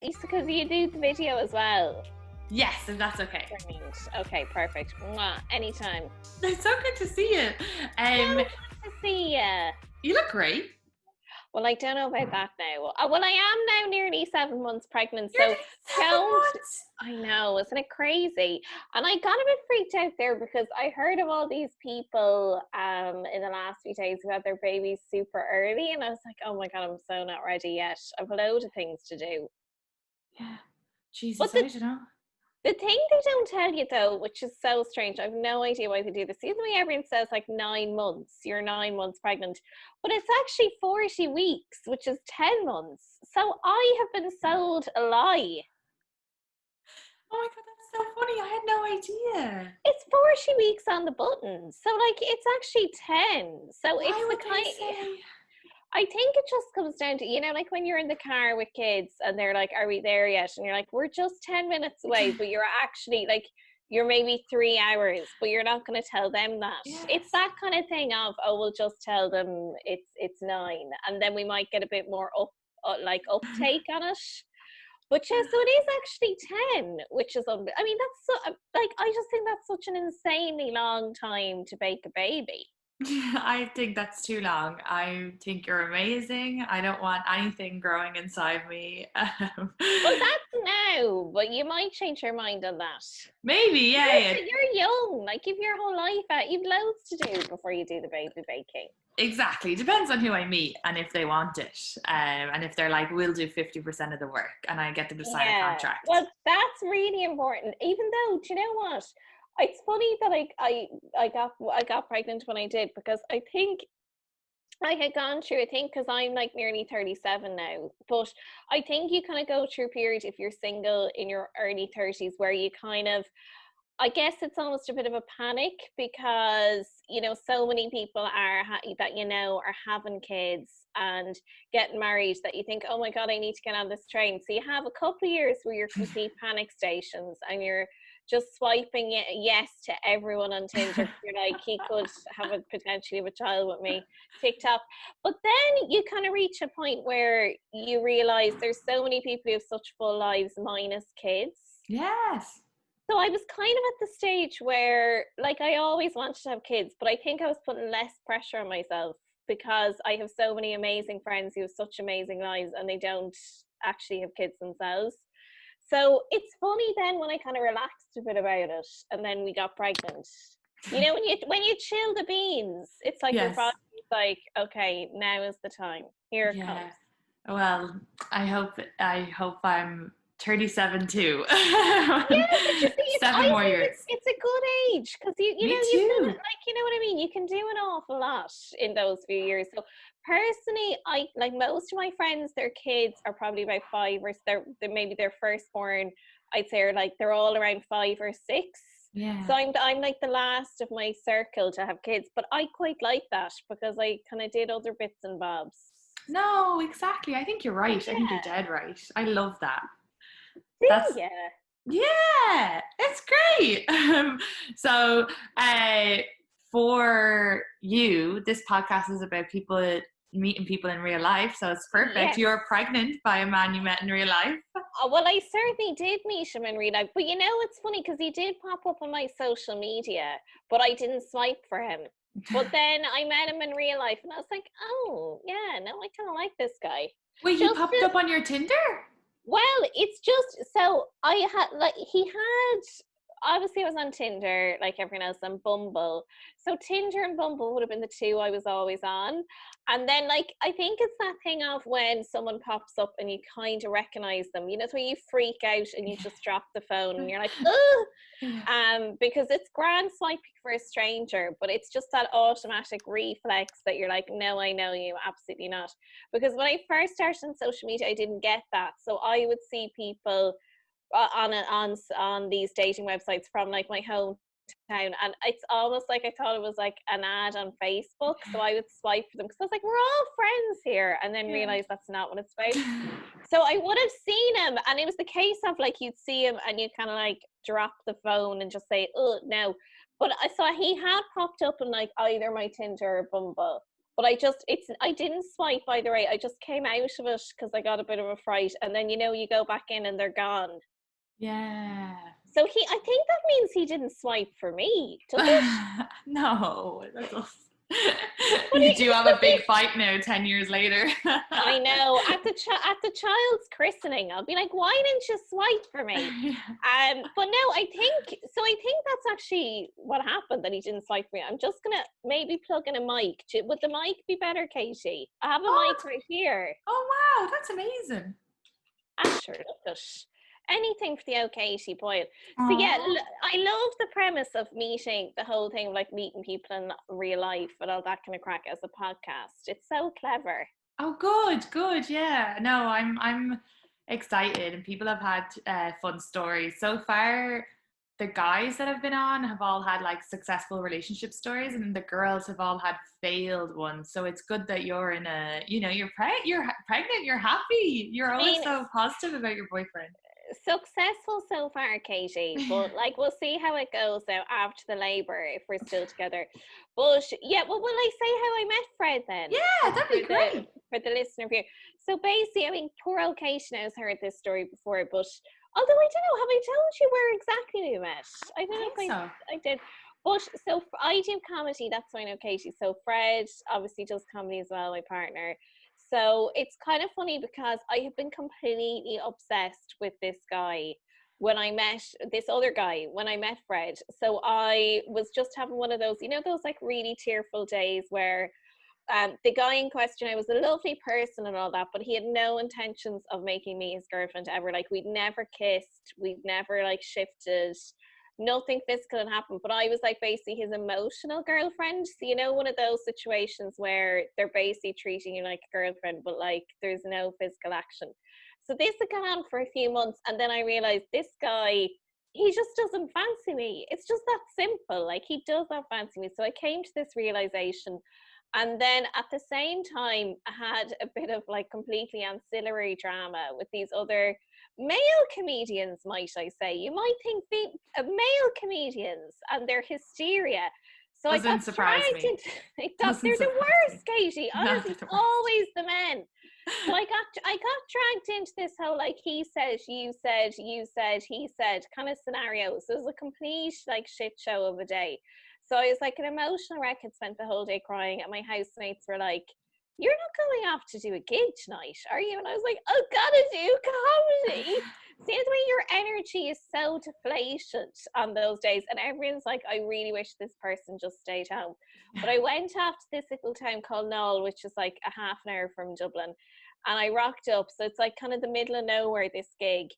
because you do the video as well. Yes, if that's okay. Brilliant. Okay, perfect. Mwah, anytime. It's so good to see you. So good to see you. You look great. Well, I don't know about that now. Well, I am now nearly 7 months pregnant, You're so 7 months. I know, isn't it crazy? And I got a bit freaked out there because I heard of all these people in the last few days who had their babies super early, and I was like, oh my God, I'm so not ready yet. I've a load of things to do. Yeah. Jesus, But I don't know. the thing they don't tell you though, which is so strange, I have no idea why they do this. Usually everyone says like 9 months, you're 9 months pregnant, but it's actually 40 weeks, which is 10 months. So I have been sold a lie. Oh my God, that's so funny. I had no idea. It's 40 weeks on the button. So like it's actually 10. So Why it's would the they kind say? I think it just comes down to, you know, like when you're in the car with kids and they're like, are we there yet? And you're like, we're just 10 minutes away, but you're actually like, you're maybe 3 hours, but you're not going to tell them that. Yes. It's that kind of thing of, oh, we'll just tell them it's 9, and then we might get a bit more uptake on it. But yeah, so it is actually 10, which is, I mean, that's so, like, I just think that's such an insanely long time to bake a baby. I think that's too long. I think you're amazing. I don't want anything growing inside me. Well, that's now, but you might change your mind on that. Maybe, yeah. You're young. Like, you've your whole life out. You've loads to do before you do the baby baking. Exactly. Depends on who I meet and if they want it. And if they're like, we'll do 50% of the work and I get them to sign a contract. Well, that's really important. Even though, do you know what? It's funny that I got pregnant when I did, because I think I had gone through, I think, because I'm like nearly 37 now, but I think you kind of go through a period if you're single in your early 30s where you kind of, I guess it's almost a bit of a panic because, you know, so many people are that, you know, are having kids and getting married that you think, oh my God, I need to get on this train. So you have a couple of years where you're complete panic stations and you're just swiping yes to everyone on Tinder. You're like, he could potentially have a child with me. TikTok. But then you kind of reach a point where you realize there's so many people who have such full lives minus kids. Yes. So I was kind of at the stage where, like, I always wanted to have kids, but I think I was putting less pressure on myself because I have so many amazing friends who have such amazing lives and they don't actually have kids themselves. So it's funny then when I kind of relaxed a bit about it and then we got pregnant. You know, when you chill the beans, it's like your body's like, okay, now is the time. Here it comes. Well, I hope I'm 37 too. Yeah, but you see, 7 more years. It's a good age because you know you've done it, like, you know what I mean. You can do an awful lot in those few years. So personally, I like most of my friends. Their kids are probably about 5 or they're maybe their firstborn. I'd say are like they're all around 5 or 6. Yeah. So I'm like the last of my circle to have kids, but I quite like that because I kind of did other bits and bobs. No, exactly. I think you're right. Yeah. I think you're dead right. I love that. Yeah, it's great. So for you, this podcast is about meeting people in real life, so it's perfect. Yes. You're pregnant by a man you met in real life. Well, I certainly did meet him in real life, but you know, it's funny because he did pop up on my social media, but I didn't swipe for him. But then I met him in real life and I was like, oh yeah, no, I kind of like this guy. Wait, he popped up on your Tinder? Well, it's just, so I had, like, obviously I was on Tinder, like everyone else, on Bumble. So Tinder and Bumble would have been the two I was always on. And then, like, I think it's that thing of when someone pops up and you kind of recognize them. You know, it's where you freak out and you just drop the phone and you're like, ugh! Because it's grand swiping for a stranger, but it's just that automatic reflex that you're like, no, I know you, absolutely not. Because when I first started on social media, I didn't get that. So I would see people on these dating websites from like my hometown, and it's almost like I thought it was like an ad on Facebook. So I would swipe for them because I was like, we're all friends here, and then realize that's not what it's about. So I would have seen him, and it was the case of like you'd see him and you kind of like drop the phone and just say, oh no. But I saw he had popped up in like either my Tinder or Bumble. But I didn't swipe either way. I just came out of it because I got a bit of a fright. And then, you go back in and they're gone. Yeah. So I think that means he didn't swipe for me, does it? No, that's But you do have a big fight now 10 years later. I know, at the child's christening, I'll be like, why didn't you swipe for me? But no, I think that's actually what happened, that he didn't swipe for me. I'm just gonna maybe plug in a mic. Would the mic be better, Katie? I have a mic right here. Oh wow, that's amazing. Sure, anything for the old Katie Boyle. So yeah, I love the premise of meeting, the whole thing of like meeting people in real life and all that kind of crack as a podcast. It's so clever. Oh, good, yeah. No, I'm excited, and people have had fun stories so far. The guys that have been on have all had like successful relationship stories, and the girls have all had failed ones. So it's good that you're in a, you're pregnant, you're happy, you're always so positive about your boyfriend. Successful so far, Katie, but like we'll see how it goes now after the labour if we're still together. But yeah, well, will I say how I met Fred then? Yeah, that'd be great for the listener here. So basically, I mean, poor old Katie has heard this story before, but although I don't know, have I told you where exactly we met? I don't know if I did. But so I do comedy, that's why I know Katie. So Fred obviously does comedy as well, my partner. So it's kind of funny because I have been completely obsessed with this guy when I met this other guy, when I met Fred. So I was just having one of those, those like really tearful days where the guy in question, I was a lovely person and all that, but he had no intentions of making me his girlfriend ever. Like we'd never kissed, we'd never like shifted, nothing physical had happened, but I was like basically his emotional girlfriend. So one of those situations where they're basically treating you like a girlfriend, but like there's no physical action. So this had gone on for a few months, and then I realized this guy, he just doesn't fancy me. It's just that simple. Like he does not fancy me. So I came to this realization. And then at the same time, I had a bit of like completely ancillary drama with these other male comedians, might I say. You might think male comedians and their hysteria. So Doesn't surprise me. They're the worst, Katie. Honestly, it's always the men. So I got dragged into this whole like he said, you said, he said kind of scenario. So it was a complete like shit show of a day. So I was like an emotional wreck, had spent the whole day crying, and my housemates were like, "You're not going off to do a gig tonight, are you?" And I was like, "I gotta do comedy." Seems to me your energy is so deflated on those days, and everyone's like, "I really wish this person just stayed home." But I went off to this little town called Knoll, which is like a half an hour from Dublin, and I rocked up. So it's like kind of the middle of nowhere, this gig.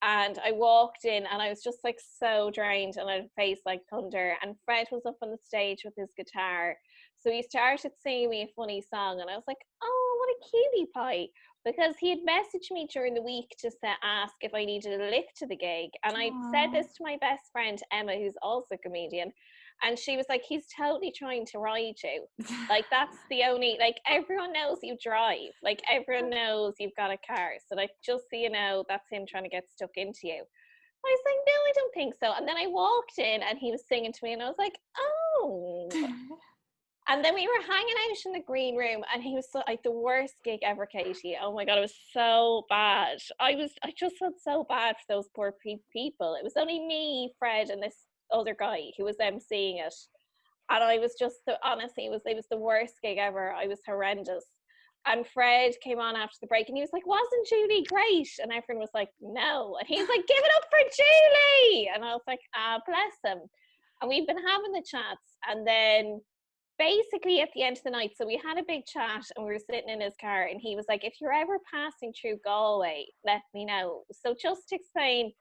And I walked in and I was just like so drained, and I had a face like thunder. And Fred was up on the stage with his guitar. So he started singing me a funny song, and I was like, oh, what a cutie pie. Because he had messaged me during the week to ask if I needed a lift to the gig. And I said this to my best friend, Emma, who's also a comedian. And she was like, he's totally trying to ride you. Like, that's the only, like, everyone knows you drive. Like, everyone knows you've got a car. So, like, just so you know, that's him trying to get stuck into you. I was like, no, I don't think so. And then I walked in and he was singing to me, and I was like, oh. And then we were hanging out in the green room, and he was like the worst gig ever, Katie. Oh my God, it was so bad. I just felt so bad for those poor people. It was only me, Fred, and this other guy who was emceeing it. And I was just, honestly, it was the worst gig ever. I was horrendous. And Fred came on after the break, and he was like, wasn't Julie great? And everyone was like, no. And he was like, give it up for Julie. And I was like, bless him. And we've been having the chats, and then basically at the end of the night, so we had a big chat, and we were sitting in his car, and he was like, if you're ever passing through Galway, let me know. So just to explain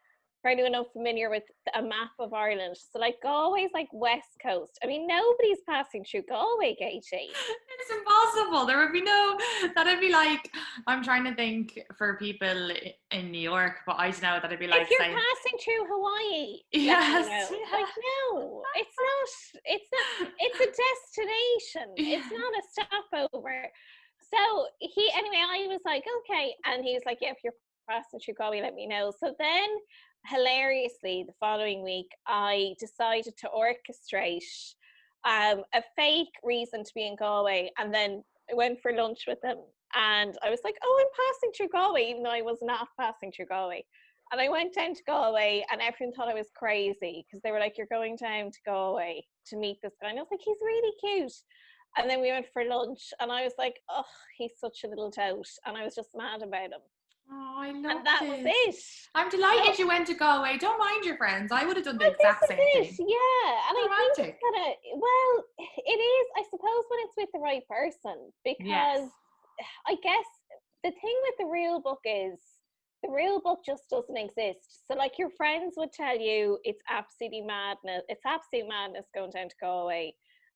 for anyone unfamiliar with a map of Ireland, so like Galway's like west coast. I mean, nobody's passing through Galway, Katie. It's impossible. There would be that'd be like, I'm trying to think for people in New York, but I don't know, that'd be like if you're passing through Hawaii, yes, like no, it's not, it's a destination. It's not a stopover. So anyway, I was like, okay, and he was like, yeah, if you're passing through Galway, let me know. So then hilariously the following week I decided to orchestrate a fake reason to be in Galway, and then I went for lunch with them, and I was like, oh, I'm passing through Galway, even though I was not passing through Galway. And I went down to Galway, and everyone thought I was crazy because they were like, you're going down to Galway to meet this guy. And I was like, he's really cute. And then we went for lunch, and I was like, oh, he's such a little tout. And I was just mad about him. Oh, I love And that was this. it. I'm delighted So, you went to Galway. Don't mind your friends. I would have done the well, exact this same is it, thing. yeah. And I think Romantic. it's kind of, well, it is, I suppose, when it's with the right person. Yes. Because I guess the thing with the real book is, the real book just doesn't exist. So, like, your friends would tell you it's absolutely madness. It's absolute madness going down to Galway,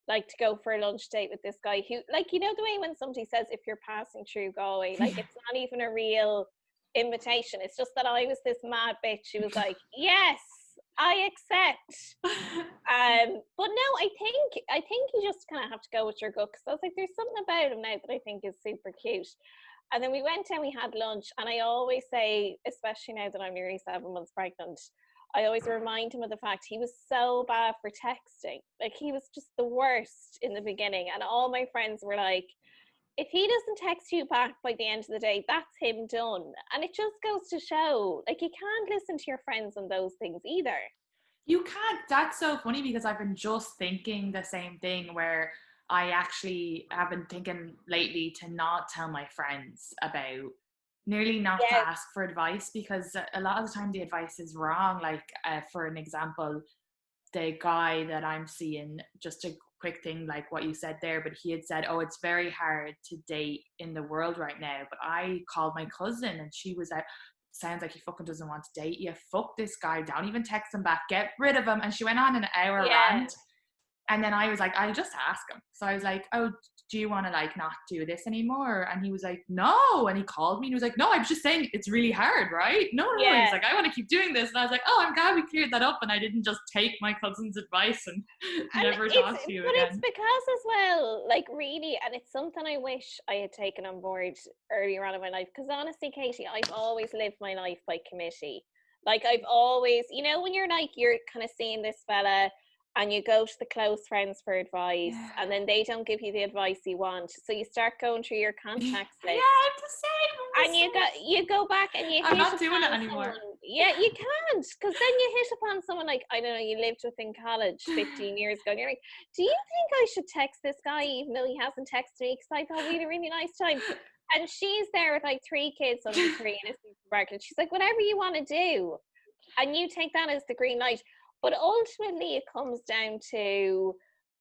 like to go for a lunch date with this guy who, like, you know, the way when somebody says if you're passing through Galway, like, it's not even a real invitation. It's just that I was this mad bitch who was like, yes, I accept. But no, I think you just kind of have to go with your gut. Because I was like, there's something about him now that I think is super cute. And then we went and we had lunch, and I always say, especially now that I'm nearly 7 months pregnant, I always remind him of the fact he was so bad for texting. Like, he was just the worst in the beginning. And all my friends were like, if he doesn't text you back by the end of the day, that's him done. And it just goes to show, like, you can't listen to your friends on those things either. You can't. That's so funny because I've been just thinking the same thing where I actually have been thinking lately to not tell my friends about, nearly not to Yes, ask for advice, because a lot of the time the advice is wrong. Like, for an example, the guy that I'm seeing, just a quick thing like what you said there, but he had said, oh, it's very hard to date in the world right now. But I called my cousin and she was like, sounds like he fucking doesn't want to date you. Fuck this guy. Don't even text him back. Get rid of him. And she went on an hour yeah, rant. And then I was like, I'll just ask him. So I was like, oh, do you want to like not do this anymore? And he was like, no. And he called me and he was like, no, I'm just saying it's really hard, right? No, no, no. He's yeah. like, I want to keep doing this. And I was like, oh, I'm glad we cleared that up and I didn't just take my cousin's advice and And never it's, talk to you but it's again. because as well, like, really, and it's something I wish I had taken on board earlier on in my life. Because honestly, Katie, I've always lived my life by committee. Like, I've always, you know, when you're like, you're kind of seeing this fella and you go to the close friends for advice, Yeah. and then they don't give you the advice you want. So you start going through your Yeah, contacts list, I'm the same. I'm and the same. you go back and you I'm hit not doing it upon anymore. someone. Yeah, you can't, because then you hit upon someone like, I don't know, you lived with in college 15 years ago, and you're like, do you think I should text this guy even though he hasn't texted me because I thought we had a really nice time? And she's there with like 3 kids under 3 in a supermarket, and she's like, whatever you want to do, and you take that as the green light. But ultimately it comes down to,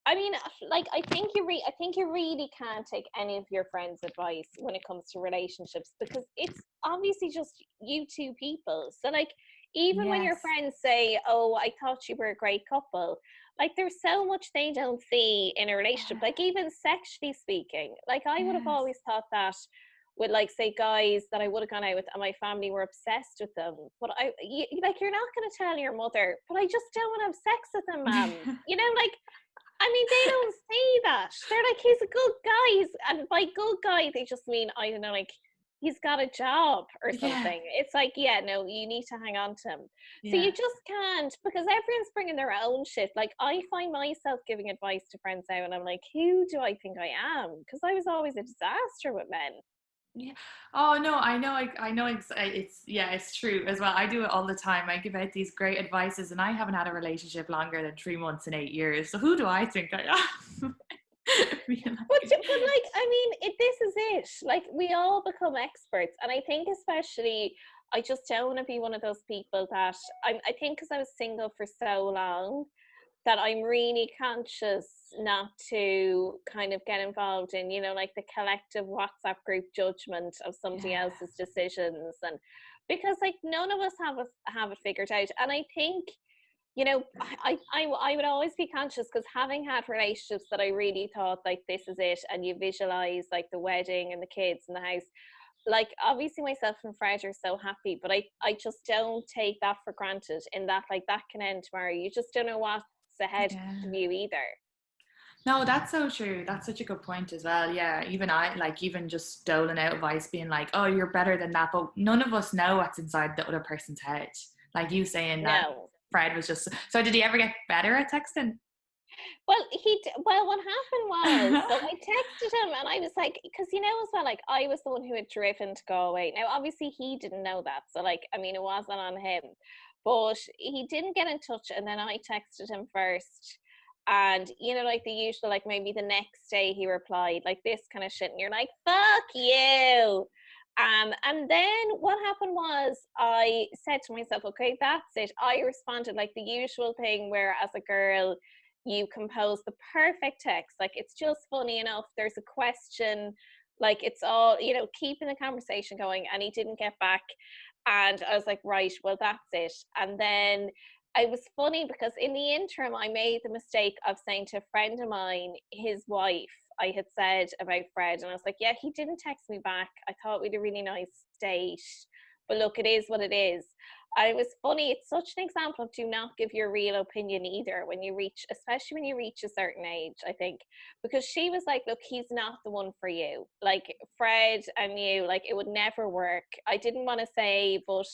I mean, like, I think you really can't take any of your friends' advice when it comes to relationships, because it's obviously just you two people. So, like, even when your Yes. friends say, oh, I thought you were a great couple, like, there's so much they don't see in a relationship, like, even sexually speaking. Like, I would have Yes. always thought that with, like, say, guys that I would have gone out with and my family were obsessed with them. But like, you're not going to tell your mother, but I just don't want to have sex with them, ma'am. You know, like, I mean, they don't see that. They're like, he's a good guy. And by good guy, they just mean, I don't know, like, he's got a job or Yeah. something. It's like, yeah, no, you need to hang on to him. So Yeah. you just can't, because everyone's bringing their own shit. Like, I find myself giving advice to friends now, and I'm like, who do I think I am? Because I was always a disaster with men. Yeah. Oh no, I know. I know. It's yeah, it's true as well. I do it all the time. I give out these great advices, and I haven't had a relationship longer than 3 months and 8 years. So who do I think I am? But like, I mean, this is it. Like, we all become experts, and I think especially, I just don't want to be one of those people that I think because I was single for so long, that I'm really conscious not to kind of get involved in, you know, like the collective WhatsApp group judgment of somebody Yeah. else's decisions, and because like none of us have it figured out, and I think, you know, I would always be conscious, because having had relationships that I really thought like this is it, and you visualize like the wedding and the kids and the house, like obviously myself and Fred are so happy, but I just don't take that for granted, in that like that can end tomorrow. You just don't know what's ahead Yeah. of you either. No, that's so true. That's such a good point as well. Yeah, even I, like, even just doling out advice, being like, "Oh, you're better than that," but none of us know what's inside the other person's head. Like you saying that No. Fred was just. So, did he ever get better at texting? Well, what happened was, so I texted him and I was like, because as well, like I was the one who had driven to go away. Now, obviously, he didn't know that, so like, I mean, it wasn't on him, but he didn't get in touch, and then I texted him first, and like the usual, like maybe the next day he replied, like this kind of shit, and you're like, fuck you. And then what happened was I said to myself, okay, that's it. I responded like the usual thing where as a girl, you compose the perfect text. Like it's just funny enough. There's a question, like it's all, keeping the conversation going. And he didn't get back. And I was like, right, well, that's it. And then it was funny because in the interim, I made the mistake of saying to a friend of mine, his wife, I had said about Fred, and I was like, yeah, he didn't text me back. I thought we had a really nice date. But look, it is what it is. I was funny. It's such an example of do not give your real opinion either when you reach, especially when you reach a certain age, I think, because she was like, look, he's not the one for you. Like Fred and you, like it would never work. I didn't want to say, but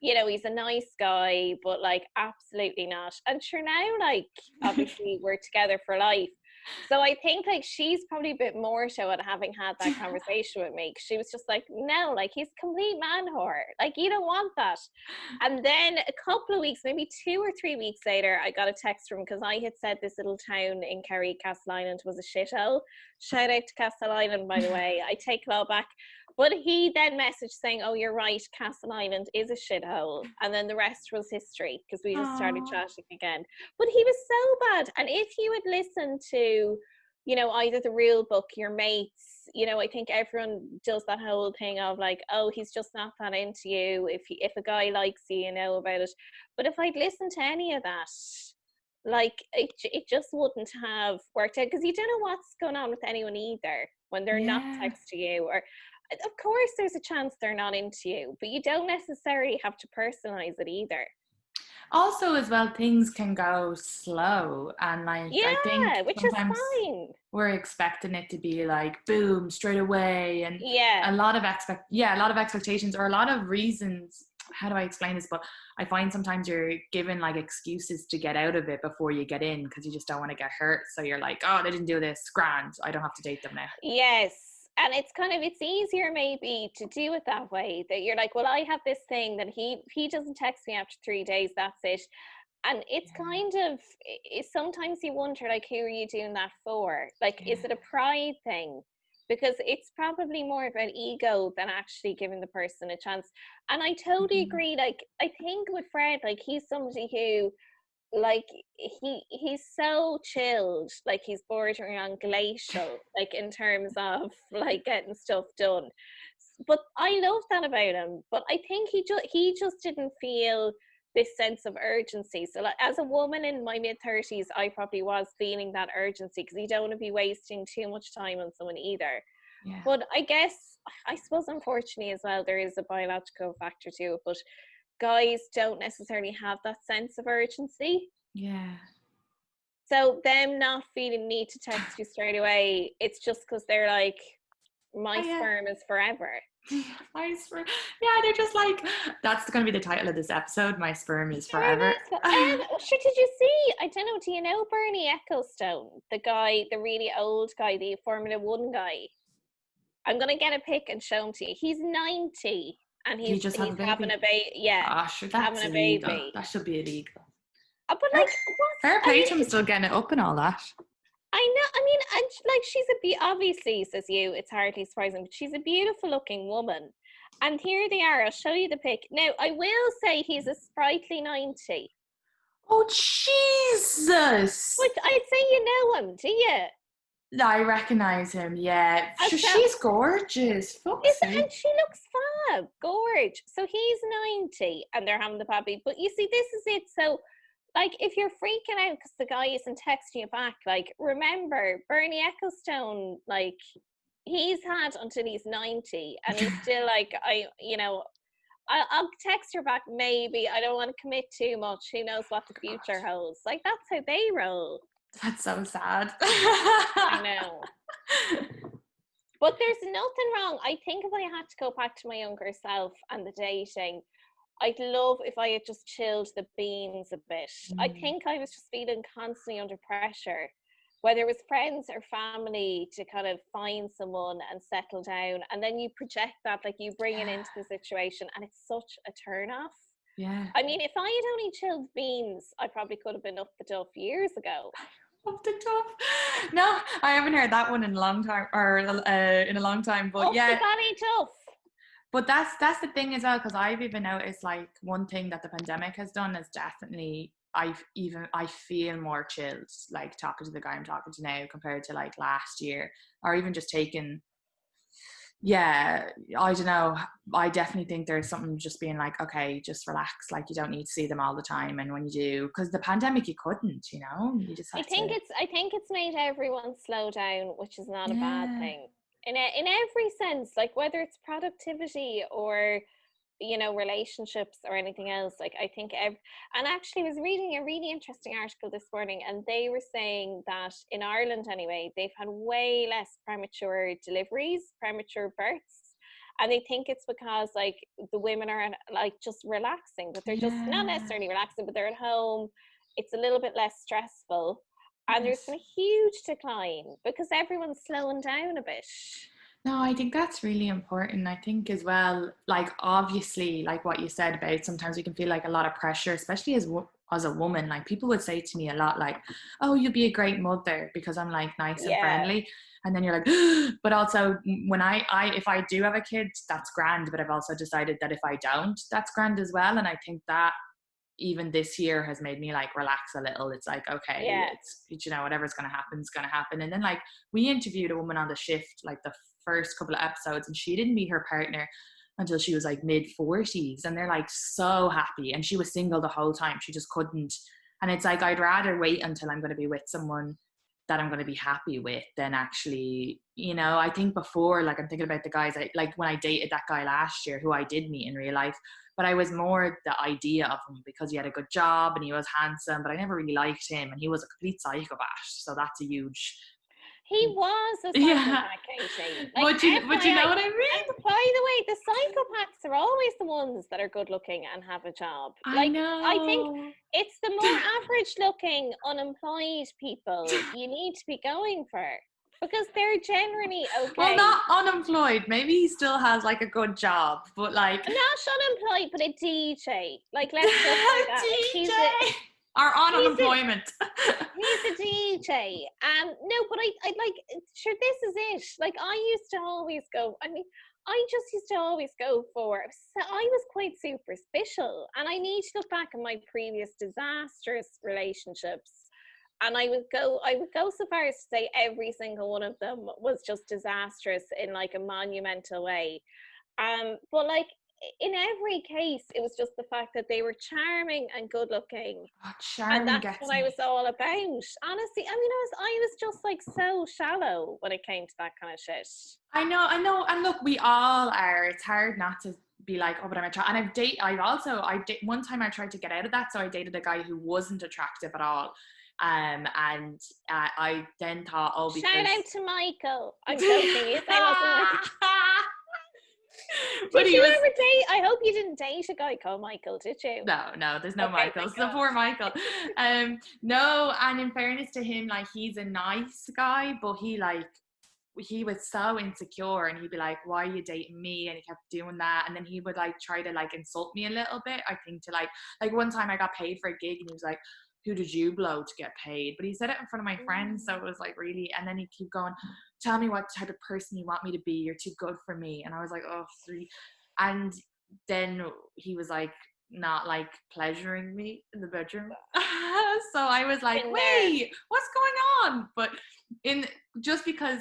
he's a nice guy, but like absolutely not. And sure now, like obviously we're together for life. So I think like she's probably a bit more so at having had that conversation with me. She was just like, no, like he's complete man whore. Like you don't want that. And then a couple of weeks, maybe 2 or 3 weeks later, I got a text from because I had said this little town in Kerry, Castle Island was a shithole. Shout out to Castle Island, by the way. I take it all back. But he then messaged saying, oh, you're right, Castle Island is a shithole. And then the rest was history because we just started chatting again. But he was so bad. And if you had listened to, either the real book, your mates, I think everyone does that whole thing of like, oh, he's just not that into you. If a guy likes you, you know about it. But if I'd listened to any of that, like it just wouldn't have worked out because you don't know what's going on with anyone either when they're not texting you, or of course there's a chance they're not into you, but you don't necessarily have to personalize it either. Also, as well, things can go slow, and like I think which is sometimes fine. we're expecting it to be like boom straight away, and a lot of expectations or a lot of reasons. How do I explain this? But I find sometimes you're given like excuses to get out of it before you get in because you just don't want to get hurt. So you're like, oh, they didn't do this, grand, I don't have to date them now. Yes. And it's easier maybe to do it that way, that you're like, well, I have this thing that he doesn't text me after 3 days, that's it. And it's kind of, sometimes you wonder, like, who are you doing that for? Like, is it a pride thing? Because it's probably more about ego than actually giving the person a chance. And I totally agree. Like, I think with Fred, like, he's somebody who, like he's so chilled, like he's bordering on glacial, like in terms of like getting stuff done. But I love that about him. But I think he just didn't feel this sense of urgency. So like, as a woman in my mid-30s, I probably was feeling that urgency because you don't want to be wasting too much time on someone either. But I suppose unfortunately as well there is a biological factor to it, but guys don't necessarily have that sense of urgency. So them not feeling need to text you straight away, it's just because they're like, my sperm is forever. My sperm. Yeah, they're just like, that's going to be the title of this episode, my sperm is forever. Sure, did you see, I don't know, do you know Bernie Ecclestone, the guy, the really old guy, the Formula One guy? I'm going to get a pic and show him to you. He's 90 and he's having a baby. Having a baby. That should be illegal. But like, her Patreon's still getting it up and all that. I know. I mean, and like she's obviously, says you, it's hardly surprising, but she's a beautiful looking woman. And here they are. I'll show you the pic. Now, I will say he's a sprightly 90. Oh Jesus! But I'd say you know him, do you? I recognise him, yeah. She's gorgeous. And she looks fab, gorge. So he's 90 and they're having the baby. But you see, this is it. So, like, if you're freaking out because the guy isn't texting you back, like, remember, Bernie Ecclestone, like, he's had until he's 90 and he's still like, I'll text her back maybe. I don't want to commit too much. Who knows what the future holds. Like, that's how they roll. That's so sad. I know. But there's nothing wrong. I think if I had to go back to my younger self and the dating, I'd love if I had just chilled the beans a bit. I Mm. think I was just feeling constantly under pressure, whether it was friends or family, to kind of find someone and settle down. And then you project that, like you bring it Yeah. into the situation, and it's such a turn off. Yeah. I mean, if I had only chilled beans, I probably could have been up the duff years ago. Up the top. No, I haven't heard that one in a long time, or in a long time. But Up the yeah, bally duff. but that's the thing as well, because I've even noticed like one thing that the pandemic has done is definitely I feel more chilled, like talking to the guy I'm talking to now compared to like last year, or even just taking. Yeah, I don't know. I definitely think there's something just being like, okay, just relax. Like you don't need to see them all the time, and when you do, because the pandemic you couldn't, you just had to. I think it's made everyone slow down, which is not a bad Yeah, thing. In every sense, like whether it's productivity or relationships or anything else. Like I think and actually I was reading a really interesting article this morning, and they were saying that in Ireland anyway, they've had way less premature deliveries, premature births, and they think it's because like the women are like just relaxing, but they're just not yeah. necessarily relaxing, but they're at home. It's a little bit less stressful, and there's Yes. been a huge decline because everyone's slowing down a bit. No, I think that's really important. I think as well, like obviously, like what you said about sometimes we can feel like a lot of pressure, especially as a woman. Like people would say to me a lot, like, "Oh, you'll be a great mother," because I'm like nice and Yeah. friendly. And then you're like, but also when I if I do have a kid, that's grand. But I've also decided that if I don't, that's grand as well. And I think that even this year has made me like relax a little. It's like, okay, Yeah. it's whatever's going to happen is going to happen. And then like we interviewed a woman on the shift like the first couple of episodes, and she didn't meet her partner until she was like mid 40s, and they're like so happy, and she was single the whole time. She just couldn't. And it's like I'd rather wait until I'm going to be with someone that I'm going to be happy with than actually, I think before, like I'm thinking about the guys like when I dated that guy last year who I did meet in real life, but I was more the idea of him because he had a good job and he was handsome, but I never really liked him, and he was a complete psychopath. So that's a huge, He was a yeah. psychopath, Katie. Like But you know FYI. what I And mean? by the way, the psychopaths are always the ones that are good looking and have a job. I Like I think know. it's the more average looking unemployed people you need to be going for, because they're generally Well, okay. not unemployed. Maybe he still has like a good job, but like Not unemployed, but a DJ. Like let's just say that. Like DJ or on he's a unemployment. he's a DJ. No, but I like, sure, this is it. Like I used to always go. I mean, I just used to always go for. So I was quite superficial, and I need to look back at my previous disastrous relationships. And I would go so far as to say every single one of them was just disastrous in like a monumental way. But like in every case, it was just the fact that they were charming and good looking, Oh, and charming that's gets what I was me. all about. Honestly, I mean, I was just like so shallow when it came to that kind of shit. I know, and look, we all are. It's hard not to be like, oh, but I'm attracted. And one time I tried to get out of that, so I dated a guy who wasn't attractive at all. And I then thought, oh, Shout because. out to Michael. I'm joking. You say wasn't. But Did he you was. ever date? I hope you didn't date a guy called Michael, did you? No, there's no Okay, Michael. thank So God. poor Michael. No, and in fairness to him, like he's a nice guy, but he was so insecure, and he'd be like, why are you dating me? And he kept doing that, and then he would like try to like insult me a little bit, I think, to like one time I got paid for a gig, and he was like, who did you blow to get paid? But he said it in front of my friends, so it was like really. And then he'd keep going, tell me what type of person you want me to be, you're too good for me. And I was like, oh, sweet. And then he was like not like pleasuring me in the bedroom. So I was like, Been there. wait, what's going on? But in just because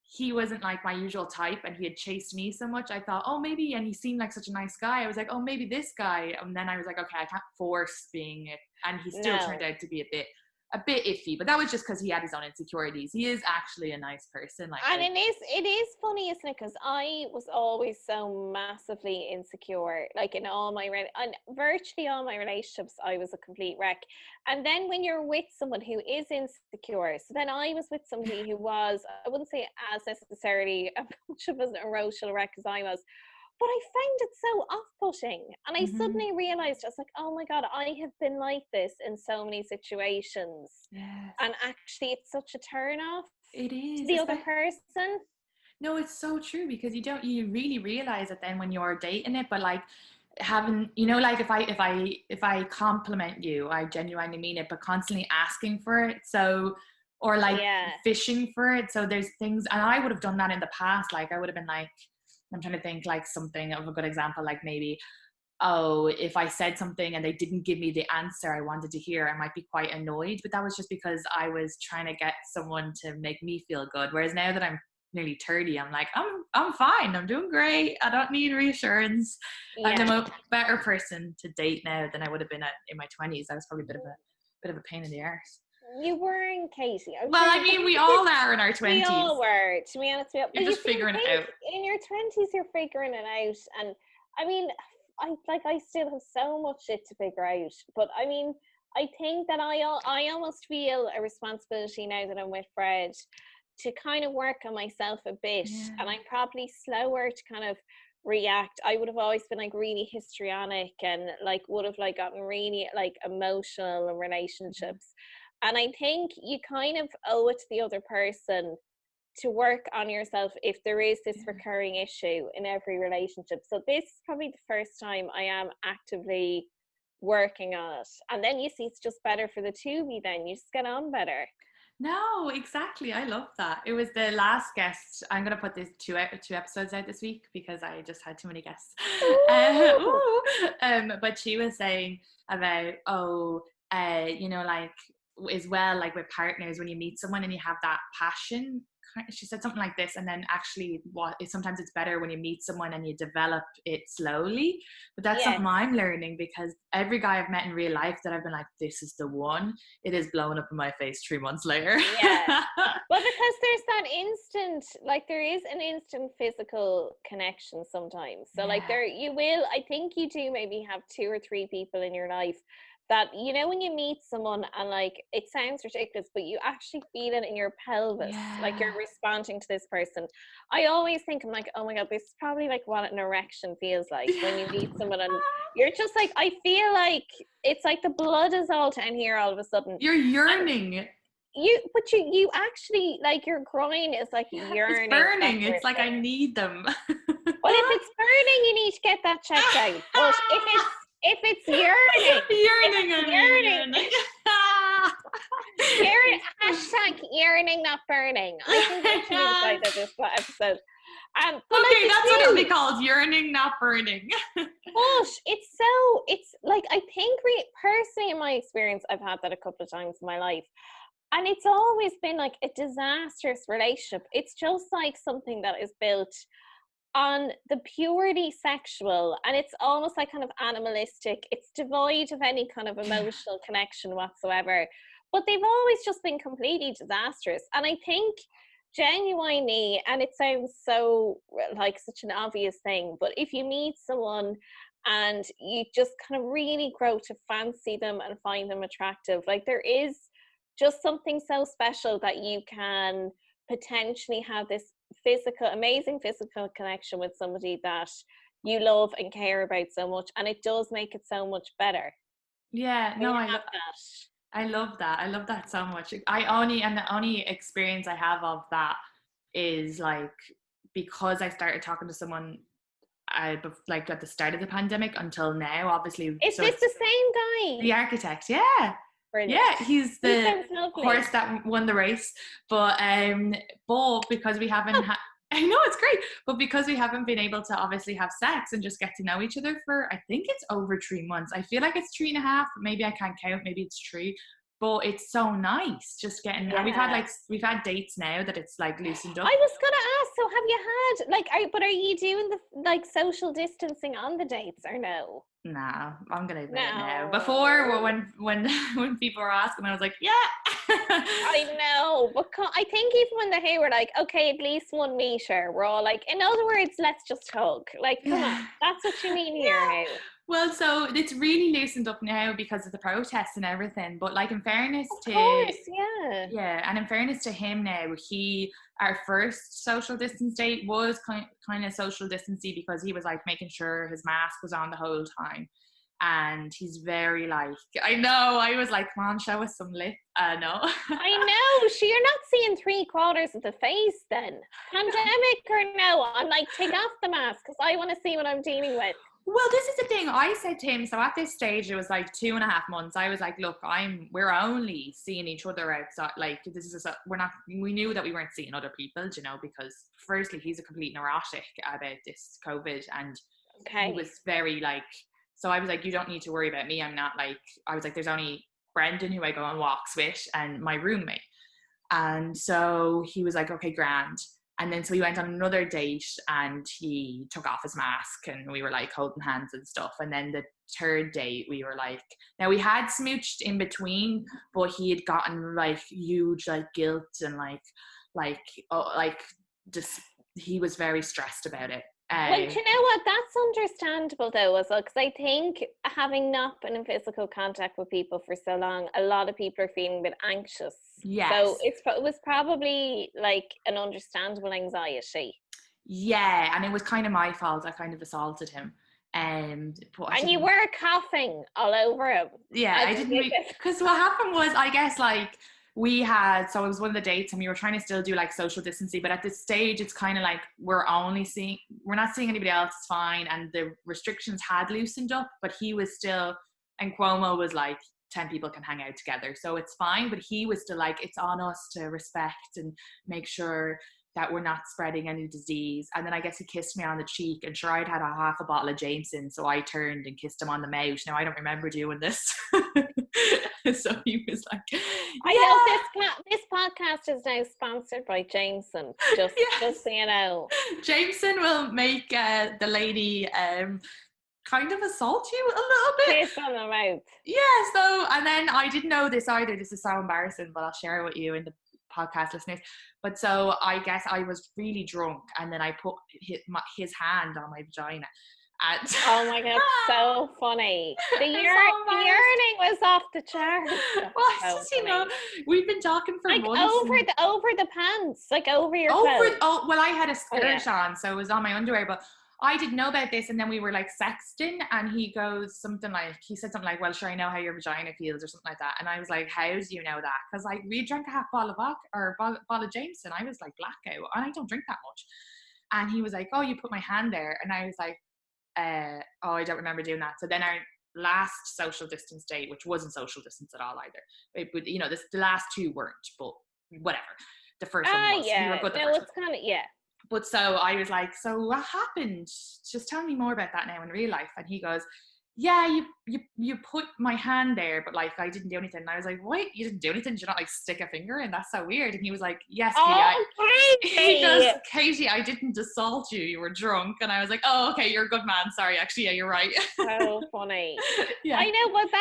he wasn't like my usual type and he had chased me so much, I thought, oh, maybe, and he seemed like such a nice guy. I was like, oh, maybe this guy. And then I was like, okay, I can't force being it. And he still turned No. out to be a bit iffy, but that was just because he had his own insecurities. He is actually a nice person. Like, And it is funny, isn't it? Because I was always so massively insecure, like in and virtually all my relationships, I was a complete wreck. And then when you're with someone who is insecure, so then I was with somebody who was, I wouldn't say as necessarily as much of an emotional wreck as I was, But I found it so off-putting. And I Mm-hmm. suddenly realized, I was like, oh my God, I have been like this in so many situations. Yes. And actually, it's such a turn off It to is. the other person. No, it's so true, because you really realize it then when you're dating it, but like having, like if I compliment you, I genuinely mean it, but constantly asking for it. So, or like Yeah. fishing for it. So there's things, and I would have done that in the past. Like I would have been like, I'm trying to think like something of a good example, like maybe, oh, if I said something and they didn't give me the answer I wanted to hear, I might be quite annoyed. But that was just because I was trying to get someone to make me feel good. Whereas now that I'm nearly 30, I'm like, I'm fine. I'm doing great. I don't need reassurance. I'm Yeah. a better person to date now than I would have been in my 20s. I was probably a bit of a pain in the arse. You weren't, Katie. I'm Well, sure I mean, we all are in our 20s. we all were, to be honest. You're But you just see, figuring I it think out. in your 20s, you're figuring it out. And I mean, I still have so much shit to figure out. But I mean, I think that I almost feel a responsibility now that I'm with Fred to kind of work on myself a bit. Yeah. And I'm probably slower to kind of react. I would have always been like really histrionic and like would have like gotten really like emotional in relationships. And I think you kind of owe it to the other person to work on yourself if there is this recurring issue in every relationship. So this is probably the first time I am actively working on it. And then you see it's just better for the two of you then. You just get on better. No, exactly. I love that. It was the last guest. I'm going to put these two episodes out this week because I just had too many guests. But she was saying about, like, as well, like with partners, when you meet someone and you have that passion, she said something like this, and then actually sometimes it's better when you meet someone and you develop it slowly. But that's something I'm learning, because every guy I've met in real life that I've been like, this is the one, it is blowing up in my face 3 months later. Yeah. Well, because there's that instant, like there is an instant physical connection sometimes. So like I think you do maybe have 2 or 3 people in your life that, when you meet someone and like, it sounds ridiculous, but you actually feel it in your pelvis, like you're responding to this person. I always think, I'm like, oh my God, this is probably like what an erection feels like when you meet someone and you're just like, I feel like it's like the blood is all down here all of a sudden. You're yearning. But you actually, like, your groin is like yearning. It's burning. It's like I need them. Well, if it's burning, you need to get that checked out. But if it's yearning, hashtag yearning, not burning. I think that's the title of this episode. Okay, that's what it'll be called: yearning, not burning. But it's like, I think personally, in my experience, I've had that a couple of times in my life. And it's always been like a disastrous relationship. It's just like something that is built on the purely sexual, and it's almost like kind of animalistic. It's devoid of any kind of emotional connection whatsoever. But they've always just been completely disastrous. And I think genuinely, and it sounds so like such an obvious thing, but if you meet someone and you just kind of really grow to fancy them and find them attractive, like there is just something so special that you can potentially have this amazing physical connection with somebody that you love and care about so much, and it does make it so much better. Yeah, no, I love that. I love that so much. The only experience I have of that is like, because I started talking to someone like at the start of the pandemic until now, obviously. Is this the same guy? The architect, yeah. Brilliant. Yeah, he's the horse that won the race. But because we haven't I know, it's great, but because we haven't been able to obviously have sex and just get to know each other for, I think it's over 3 months. I feel like it's 3.5, maybe I can't count, maybe it's 3. But it's so nice just getting, and we've had dates now that it's like loosened up. I was gonna ask, so have you had but are you doing the like social distancing on the dates or no? Nah, I'm gonna admit it now. Before, when people were asking, I was like, yeah. I know, but I think even when they were like, okay, at least 1 meter, we're all like, in other words, let's just hug. Like, come on, that's what you mean here. Yeah. Well, so it's really loosened up now because of the protests and everything. But like, in fairness Of to, course, yeah. yeah, and in fairness to him now, our first social distance date was kind of social distancing because he was like making sure his mask was on the whole time. And he's very like, I know, I was like, come on, show us some lip. No. I know. You're not seeing 3/4 of the face then. Pandemic or no, I'm like, take off the mask because I want to see what I'm dealing with. Well, this is the thing. I said to him, so at this stage, it was like 2.5 months. I was like, look, we're only seeing each other outside. Like, we knew that we weren't seeing other people, you know, because firstly, he's a complete neurotic about this COVID. And he was very like, so I was like, you don't need to worry about me. I'm not like, I was like, there's only Brendan who I go on walks with and my roommate. And so he was like, okay, grand. And then so we went on another date and he took off his mask and we were like holding hands and stuff. And then the third date we were like, now we had smooched in between, but he had gotten like huge like guilt and just he was very stressed about it. Well, you know what? That's understandable though, as well, because I think having not been in physical contact with people for so long, a lot of people are feeling a bit anxious. Yes. So it was probably like an understandable anxiety. Yeah, and it was kind of my fault. I kind of assaulted him. And you were coughing all over him. Yeah, I didn't, because what happened was, I guess, like, so it was one of the dates and we were trying to still do like social distancing, but at this stage it's kind of like we're not seeing anybody else, it's fine, and the restrictions had loosened up, but he was still, and Cuomo was like 10 people can hang out together, so it's fine, but he was still like, it's on us to respect and make sure that we're not spreading any disease. And then I guess he kissed me on the cheek, and sure, I'd had a half a bottle of Jameson, so I turned and kissed him on the mouth. Now I don't remember doing this. So he was like, yeah. I know this podcast is now sponsored by Jameson, just so you know. Jameson will make the lady kind of assault you a little bit. Kiss on the mouth. Yeah, so, and then I didn't know this either. This is so embarrassing, but I'll share it with you in the podcast listeners. But so I guess I was really drunk, and then I put his hand on my vagina. Oh my god, so funny. The yearning was off the charts. Well, so just, you know, we've been talking for like months. Over the pants, like over your clothes. Oh, well, I had a skirt on, so it was on my underwear, but I didn't know about this, and then we were like sexting, and he said something like, well, sure, I know how your vagina feels, or something like that. And I was like, how do you know that? Because like, we drank a half bottle of vodka, or bottle of Jameson. I was like blackout, and I don't drink that much. And he was like, oh, you put my hand there. And I was like, oh, I don't remember doing that. So then our last social distance date, which wasn't social distance at all either, but you know, the last two weren't, but whatever. The first one was. Yeah. We were good. It's kind of, yeah. But so I was like, so what happened? Just tell me more about that now in real life. And he goes, yeah, you put my hand there, but like I didn't do anything. And I was like, what? You didn't do anything? Did you not like stick a finger in? That's so weird. And he was like, yes, Katie. He goes, Katie, I didn't assault you. You were drunk. And I was like, oh, okay, you're a good man. Sorry, actually, yeah, you're right. So funny. Yeah. I know, but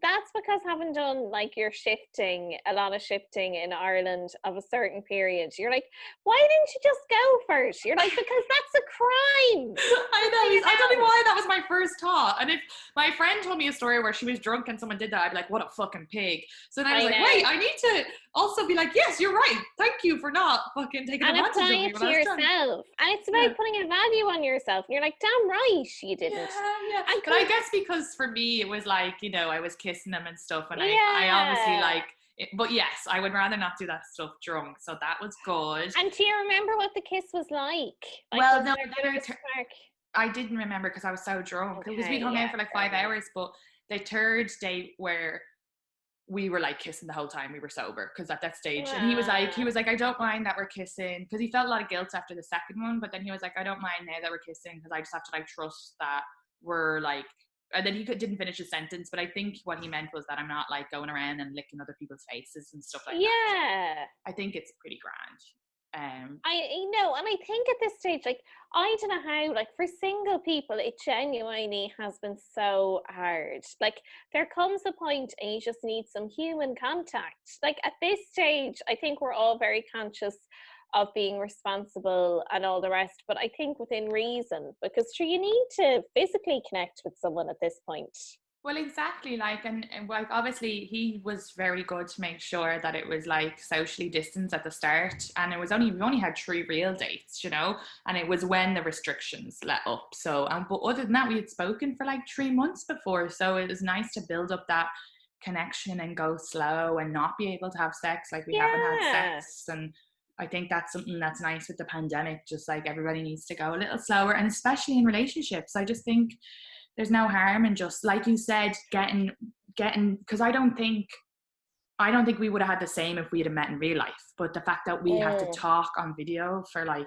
that's because having done like a lot of shifting in Ireland of a certain period, you're like, why didn't you just go first? You're like, because that's a crime. I know. I don't know why that was my first thought. And if my friend told me a story where she was drunk and someone did that, I'd be like, what a fucking pig. So then I was like, wait, I need to also be like, yes, you're right. Thank you for not fucking taking advantage of me. And apply it to yourself. And it's about putting a value on yourself. And you're like, damn right, you didn't. Yeah. But I guess because for me, it was like, you know, I was kissing them and stuff. And I obviously like, but yes, I would rather not do that stuff drunk. So that was good. And do you remember what the kiss was like? Well, no, I didn't remember because I was so drunk. Because we hung out for like 5 hours. But the third date where we were like kissing the whole time, we were sober because at that stage, and he was like, I don't mind that we're kissing, because he felt a lot of guilt after the second one. But then he was like, I don't mind now that we're kissing because I just have to like trust that we're like. And then he didn't finish his sentence, but I think what he meant was that I'm not like going around and licking other people's faces and stuff like that. Yeah. So I think it's pretty grand. I know, and I think at this stage, like, I don't know how, like, for single people, it genuinely has been so hard. Like, there comes a point and you just need some human contact. Like, at this stage, I think we're all very conscious of being responsible and all the rest, but I think within reason, because sure, you need to physically connect with someone at this point. Well, exactly. Like, and like, obviously, he was very good to make sure that it was like socially distanced at the start, and we only had 3 real dates, and it was when the restrictions let up. So, but other than that, we had spoken for like 3 months before, so it was nice to build up that connection and go slow and not be able to have sex like we haven't had Yeah. sex. And I think that's something that's nice with the pandemic. Just like everybody needs to go a little slower, and especially in relationships, I just think there's no harm in just, like you said, getting, because I don't think we would have had the same if we had met in real life. But the fact that we had to talk on video for like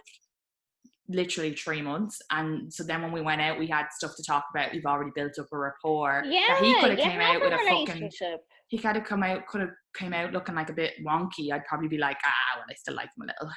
literally 3 months, and so then when we went out, we had stuff to talk about. We've already built up a rapport. Yeah, that he could have you came have out with a a fucking relationship. he could have came out looking like a bit wonky. I'd probably be like, well, I still like him a little.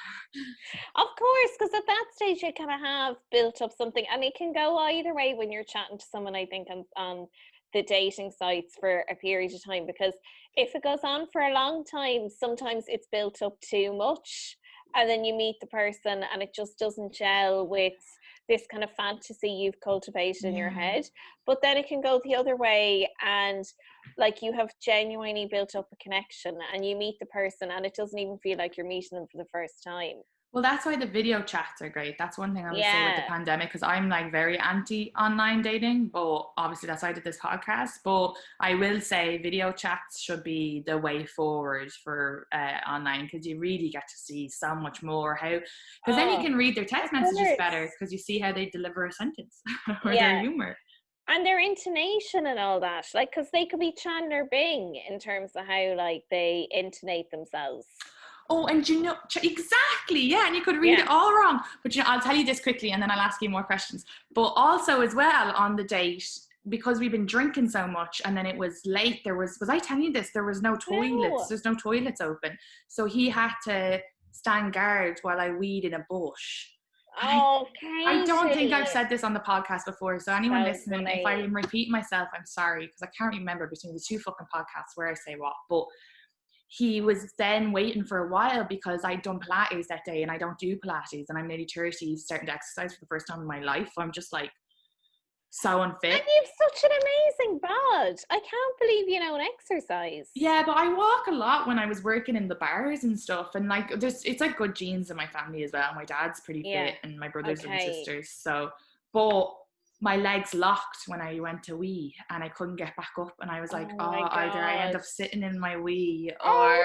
Of course, because at that stage you kind of have built up something, and it can go either way when you're chatting to someone, I think, on the dating sites for a period of time, because if it goes on for a long time, sometimes it's built up too much, and then you meet the person and it just doesn't gel with this kind of fantasy you've cultivated in your head. But then it can go the other way, and like you have genuinely built up a connection and you meet the person and it doesn't even feel like you're meeting them for the first time. Well, that's why the video chats are great. That's one thing I would say with the Yeah. pandemic, because I'm like very anti online dating, but obviously that's why I did this podcast. But I will say video chats should be the way forward for online, because you really get to see so much more because then you can read their text messages better, because you see how they deliver a sentence or their humor. And their intonation and all that, like, because they could be Chandler Bing in terms of how like they intonate themselves. Oh, and exactly, yeah, and you could read it all wrong. But I'll tell you this quickly, and then I'll ask you more questions. But also, as well, on the date, because we've been drinking so much, and then it was late. Was I telling you this? There was no toilets. No. There's no toilets open, so he had to stand guard while I weed in a bush. Okay. I don't think I've said this on the podcast before, so anyone listening, if I am repeating myself, I'm sorry, because I can't remember between the 2 fucking podcasts where I say what. But he was then waiting for a while, because I'd done Pilates that day, and I don't do Pilates, and I'm nearly 30, starting to exercise for the first time in my life. I'm just like so unfit. And you've such an amazing bod. I can't believe you don't exercise. Yeah, but I walk a lot when I was working in the bars and stuff, and like it's like good genes in my family as well. My dad's pretty fit, and my brothers and sisters. So, but my legs locked when I went to wee, and I couldn't get back up, and I was like, either I end up sitting in my wee, or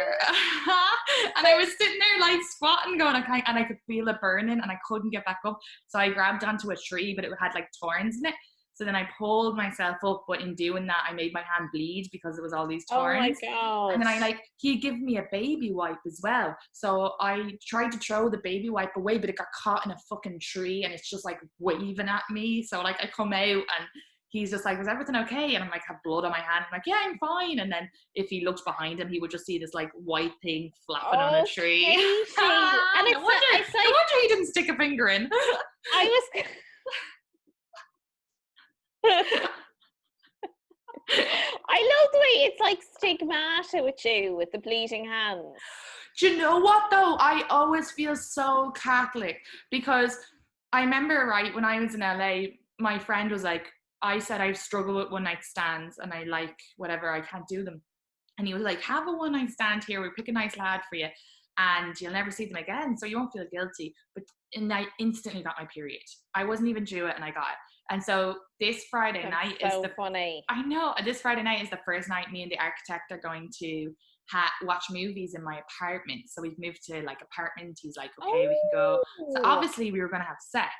and I was sitting there like squatting, going, and I could feel it burning, and I couldn't get back up. So I grabbed onto a tree, but it had like thorns in it. So then I pulled myself up, but in doing that, I made my hand bleed because it was all these thorns. Oh my God. And then he gave me a baby wipe as well. So I tried to throw the baby wipe away, but it got caught in a fucking tree, and it's just like waving at me. So like I come out, and he's just like, "Was everything okay?" And I'm like, have blood on my hand. I'm like, "Yeah, I'm fine." And then if he looked behind him, he would just see this like white thing flapping on a tree. And no wonder he didn't stick a finger in. I love the way it's like stigmata with you, with the bleeding hands. Do you know what though? I always feel so Catholic, because I remember, right, when I was in LA, my friend was like, I said I struggle with one night stands, and I like whatever, I can't do them. And he was like, have a one night stand here, we'll pick a nice lad for you, and you'll never see them again, so you won't feel guilty. And I instantly got my period. I wasn't even due it, and I got it. And so this Friday night is funny. I know. This Friday night is the first night me and the architect are going to watch movies in my apartment. So we've moved to like apartment. He's like, okay, we can go. So obviously we were going to have sex,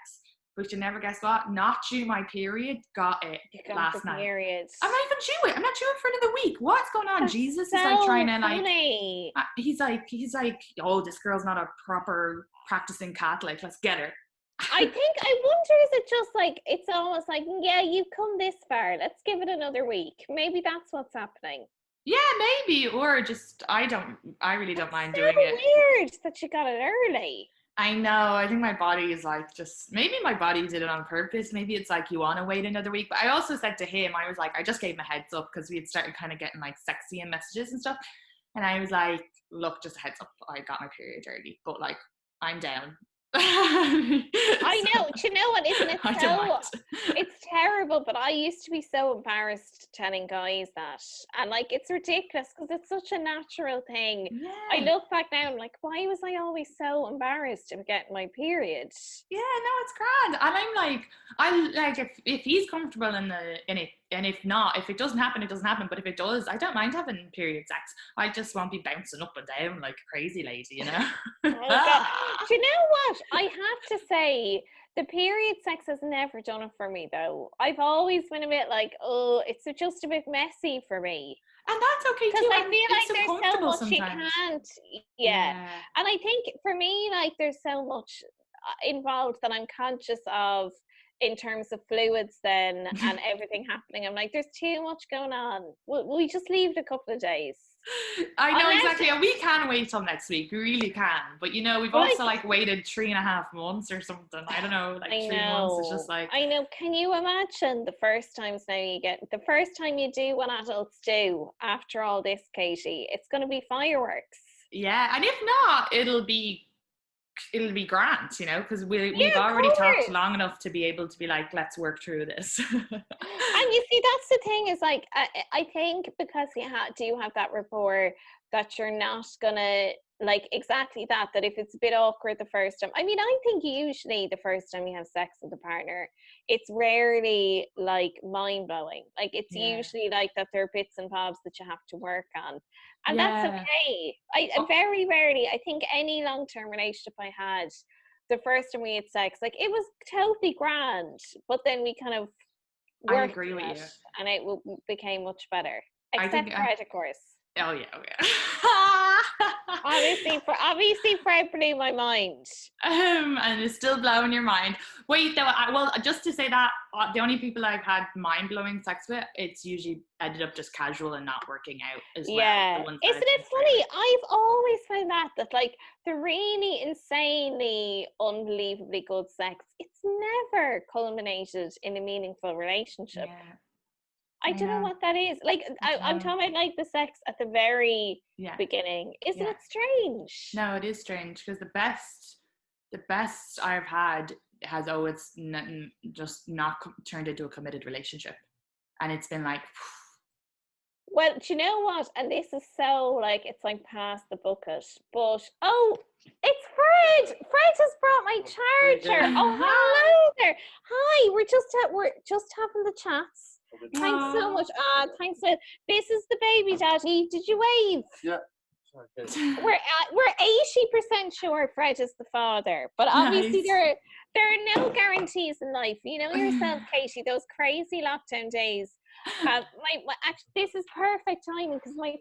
but you never guess what? Not due my period. Got it last night. Period. I'm not even due it. I'm not due it for another week. What's going on? That's Jesus is like trying to funny. He's like, oh, this girl's not a proper practicing Catholic. Let's get her. I wonder, is it just like, it's almost like, yeah, you've come this far, let's give it another week. Maybe that's what's happening. Yeah, maybe. Or just, I really don't mind doing it. Weird that you got it early. I know. I think my body is like, maybe my body did it on purpose. Maybe it's like, you want to wait another week. But I also said to him, I was like, I just gave him a heads up, because we had started kind of getting like sexy and messages and stuff. And I was like, look, just a heads up, I got my period early. But like, I'm down. I know. Do you know what? Isn't it I don't so? mind. It's terrible, but I used to be so embarrassed telling guys that, and like it's ridiculous because it's such a natural thing. I Yeah. look back now, I'm like, why was I always so embarrassed of getting my period? Yeah, no, it's grand. And I'm like, I like if he's comfortable in it, and if not, if it doesn't happen, it doesn't happen. But if it does, I don't mind having period sex. I just won't be bouncing up and down like a crazy lady, you know. Oh God. Do you know what? I have to say, the period sex has never done it for me though. I've always been a bit like, oh, it's just a bit messy for me. And that's okay Because too. I And feel it's like so there's so comfortable much you sometimes. can't, yeah. Yeah. And I think for me, like there's so much involved that I'm conscious of in terms of fluids then and everything happening. I'm like, there's too much going on. We just leave it a couple of days. I know Unless, exactly, and we can wait till next week. We really can. But you know, we've but also like waited 3.5 months or something. I don't know, like I 3 months is just know. like, I know. Can you imagine the first time you do what adults do after all this, Katie? It's going to be fireworks. yeah. And if not, it'll be grand, you know, because we've Yeah, of already talked course. long enough to be able to be like, let's work through this. And you see, that's the thing is like, I think because you do have that rapport that you're not gonna like exactly that if it's a bit awkward the first time. I mean, I think usually the first time you have sex with a partner, it's rarely like mind blowing. Like it's Yeah. usually like that there are bits and bobs that you have to work on. And that's Yeah. okay. I Oh, very rarely, I think any long term relationship I had, the first time we had sex, like it was totally grand, but then we kind of I worked agree with on you. it and it became much better. I think, Except Fred, of course. oh yeah, Obviously Fred blew my mind. and it's still blowing your mind. Wait, though, well, just to say that the only people I've had mind blowing sex with, it's usually ended up just casual and not working out as well. Yeah. The ones that Isn't I've it been straight funny? with. I've always found that like the really insanely unbelievably good sex, it's never culminated in a meaningful relationship. Yeah, I I don't know know. what that is. Like I I'm don't know. talking about like the sex at the very Yeah, beginning. Isn't yeah. it strange? No, it is strange because the best I've had has always just not turned into a committed relationship, and it's been like, Well, do you know what? And this is so like it's like past the bucket. But oh, it's Fred. Fred has brought my charger. Oh, hello there. Hi. We're just having the chats. Thanks so much. Thanks. This is the baby daddy. Did you wave? Yeah. Okay. We're 80% sure Fred is the father, but obviously nice. there are no guarantees in life. You know yourself, Katie. Those crazy lockdown days. Actually, this is perfect timing because my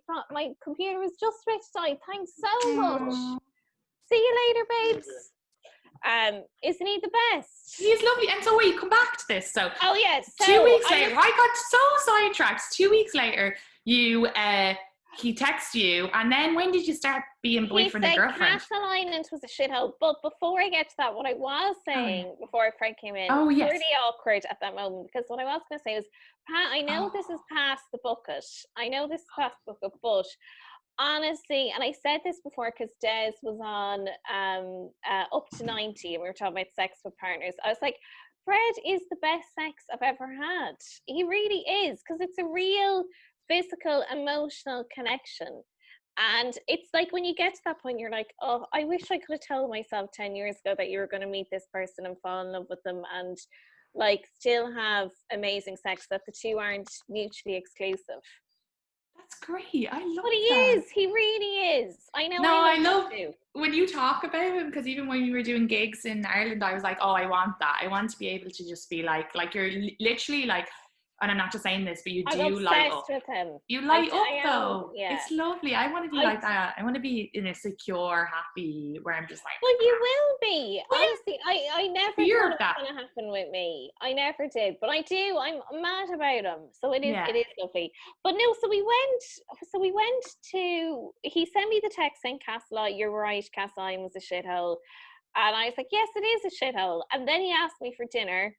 computer was just switched on. Thanks so much. See you later, babes. Isn't he the best? He's lovely. And so wait, come back to this. So Oh yes. So 2 weeks later, I got so sidetracked. 2 weeks later, he texts you, and then when did you start being boyfriend and girlfriend? Castle Island was a shithole. But before I get to that, what I was saying before Fred came in, Oh, yes. pretty awkward at that moment because what I was going to say was, I know this is past the bucket. I know this is past the bucket, but honestly, and I said this before because Des was on up to 90 and we were talking about sex with partners. I was like, Fred is the best sex I've ever had. He really is because it's a real physical, emotional connection. And it's like when you get to that point, you're like, oh, I wish I could have told myself 10 years ago that you were going to meet this person and fall in love with them and like still have amazing sex, that the two aren't mutually exclusive. That's great. I love But he that. is. He really is. I know. No, I I love too. when you talk about him, because even when we were doing gigs in Ireland, I was like, oh, I want that. I want to be able to just be like you're literally like, and I'm not just saying this, but you I'm do light up. obsessed with him. You light up I am, though. yeah. It's lovely. I want to be like that. I want to be in a secure, happy, where I'm just like. Well, you will be. Yeah. Honestly, I never Fear thought of it that. was going to happen with me. I never did, but I do. I'm mad about him. So it is. Yeah. It is lovely. But no. So we went to. He sent me the text saying, "Castle, you're right. Castle Island was a shithole," and I was like, "Yes, it is a shithole." And then he asked me for dinner.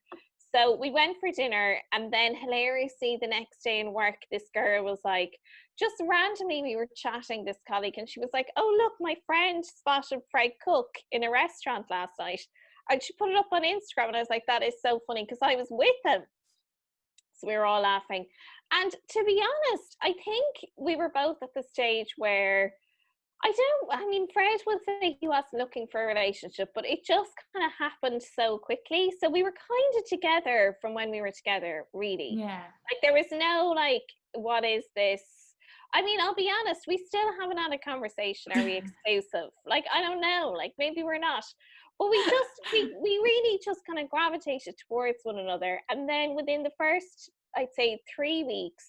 So we went for dinner, and then hilariously the next day in work, this girl was like, just randomly we were chatting, this colleague, and she was like, oh look, my friend spotted Fred Cook in a restaurant last night. And she put it up on Instagram, and I was like, that is so funny, because I was with him. So we were all laughing. And to be honest, I think we were both at the stage where Fred would say he wasn't looking for a relationship, but it just kind of happened so quickly. So we were kind of together from when we were together, really. Yeah. Like, there was no, like, what is this? I mean, I'll be honest, we still haven't had a conversation. Are we exclusive? Like, I don't know. Like, maybe we're not. But we really just kind of gravitated towards one another. And then within the first, I'd say 3 weeks,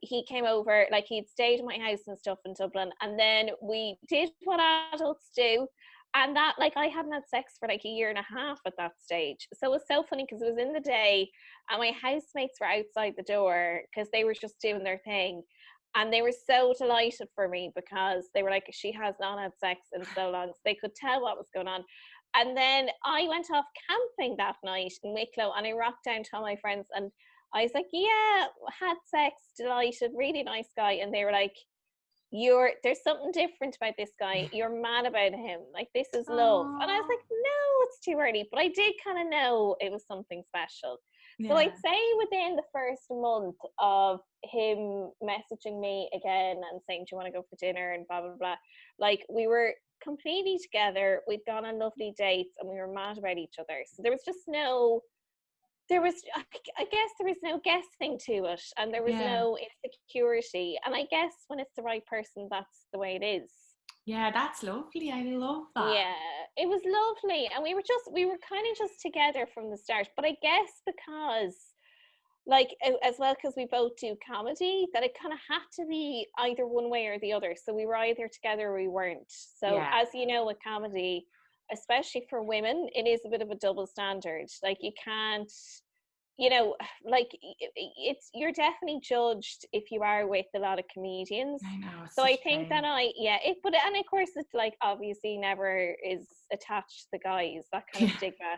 he came over, like, he'd stayed at my house and stuff in Dublin, and then we did what adults do, and that, like, I hadn't had sex for like a year and a half at that stage. So it was so funny, because it was in the day, and my housemates were outside the door because they were just doing their thing, and they were so delighted for me, because they were like, she has not had sex in so long, so they could tell what was going on. And then I went off camping that night in Wicklow, and I rocked down to all my friends, and I was like, yeah, had sex, delighted, really nice guy. And they were like, there's something different about this guy. You're mad about him. Like, this is love. And I was like, no, it's too early. But I did kind of know it was something special. Yeah. So I'd say within the first month of him messaging me again and saying, do you want to go for dinner and blah, blah, blah. Like, we were completely together. We'd gone on lovely dates, and we were mad about each other. So there was just I guess there was no guessing to it, and there was no insecurity. And I guess when it's the right person, that's the way it is. Yeah, that's lovely. I love that. Yeah, it was lovely. And we were kind of just together from the start. But I guess because, like, as well, because we both do comedy, that it kind of had to be either one way or the other. So we were either together or we weren't. So as you know, with comedy, especially for women, it is a bit of a double standard. Like, you can't, like, you're definitely judged if you are with a lot of comedians. I know. So I think that and of course it's like, obviously never is attached to the guys, that kind of stigma.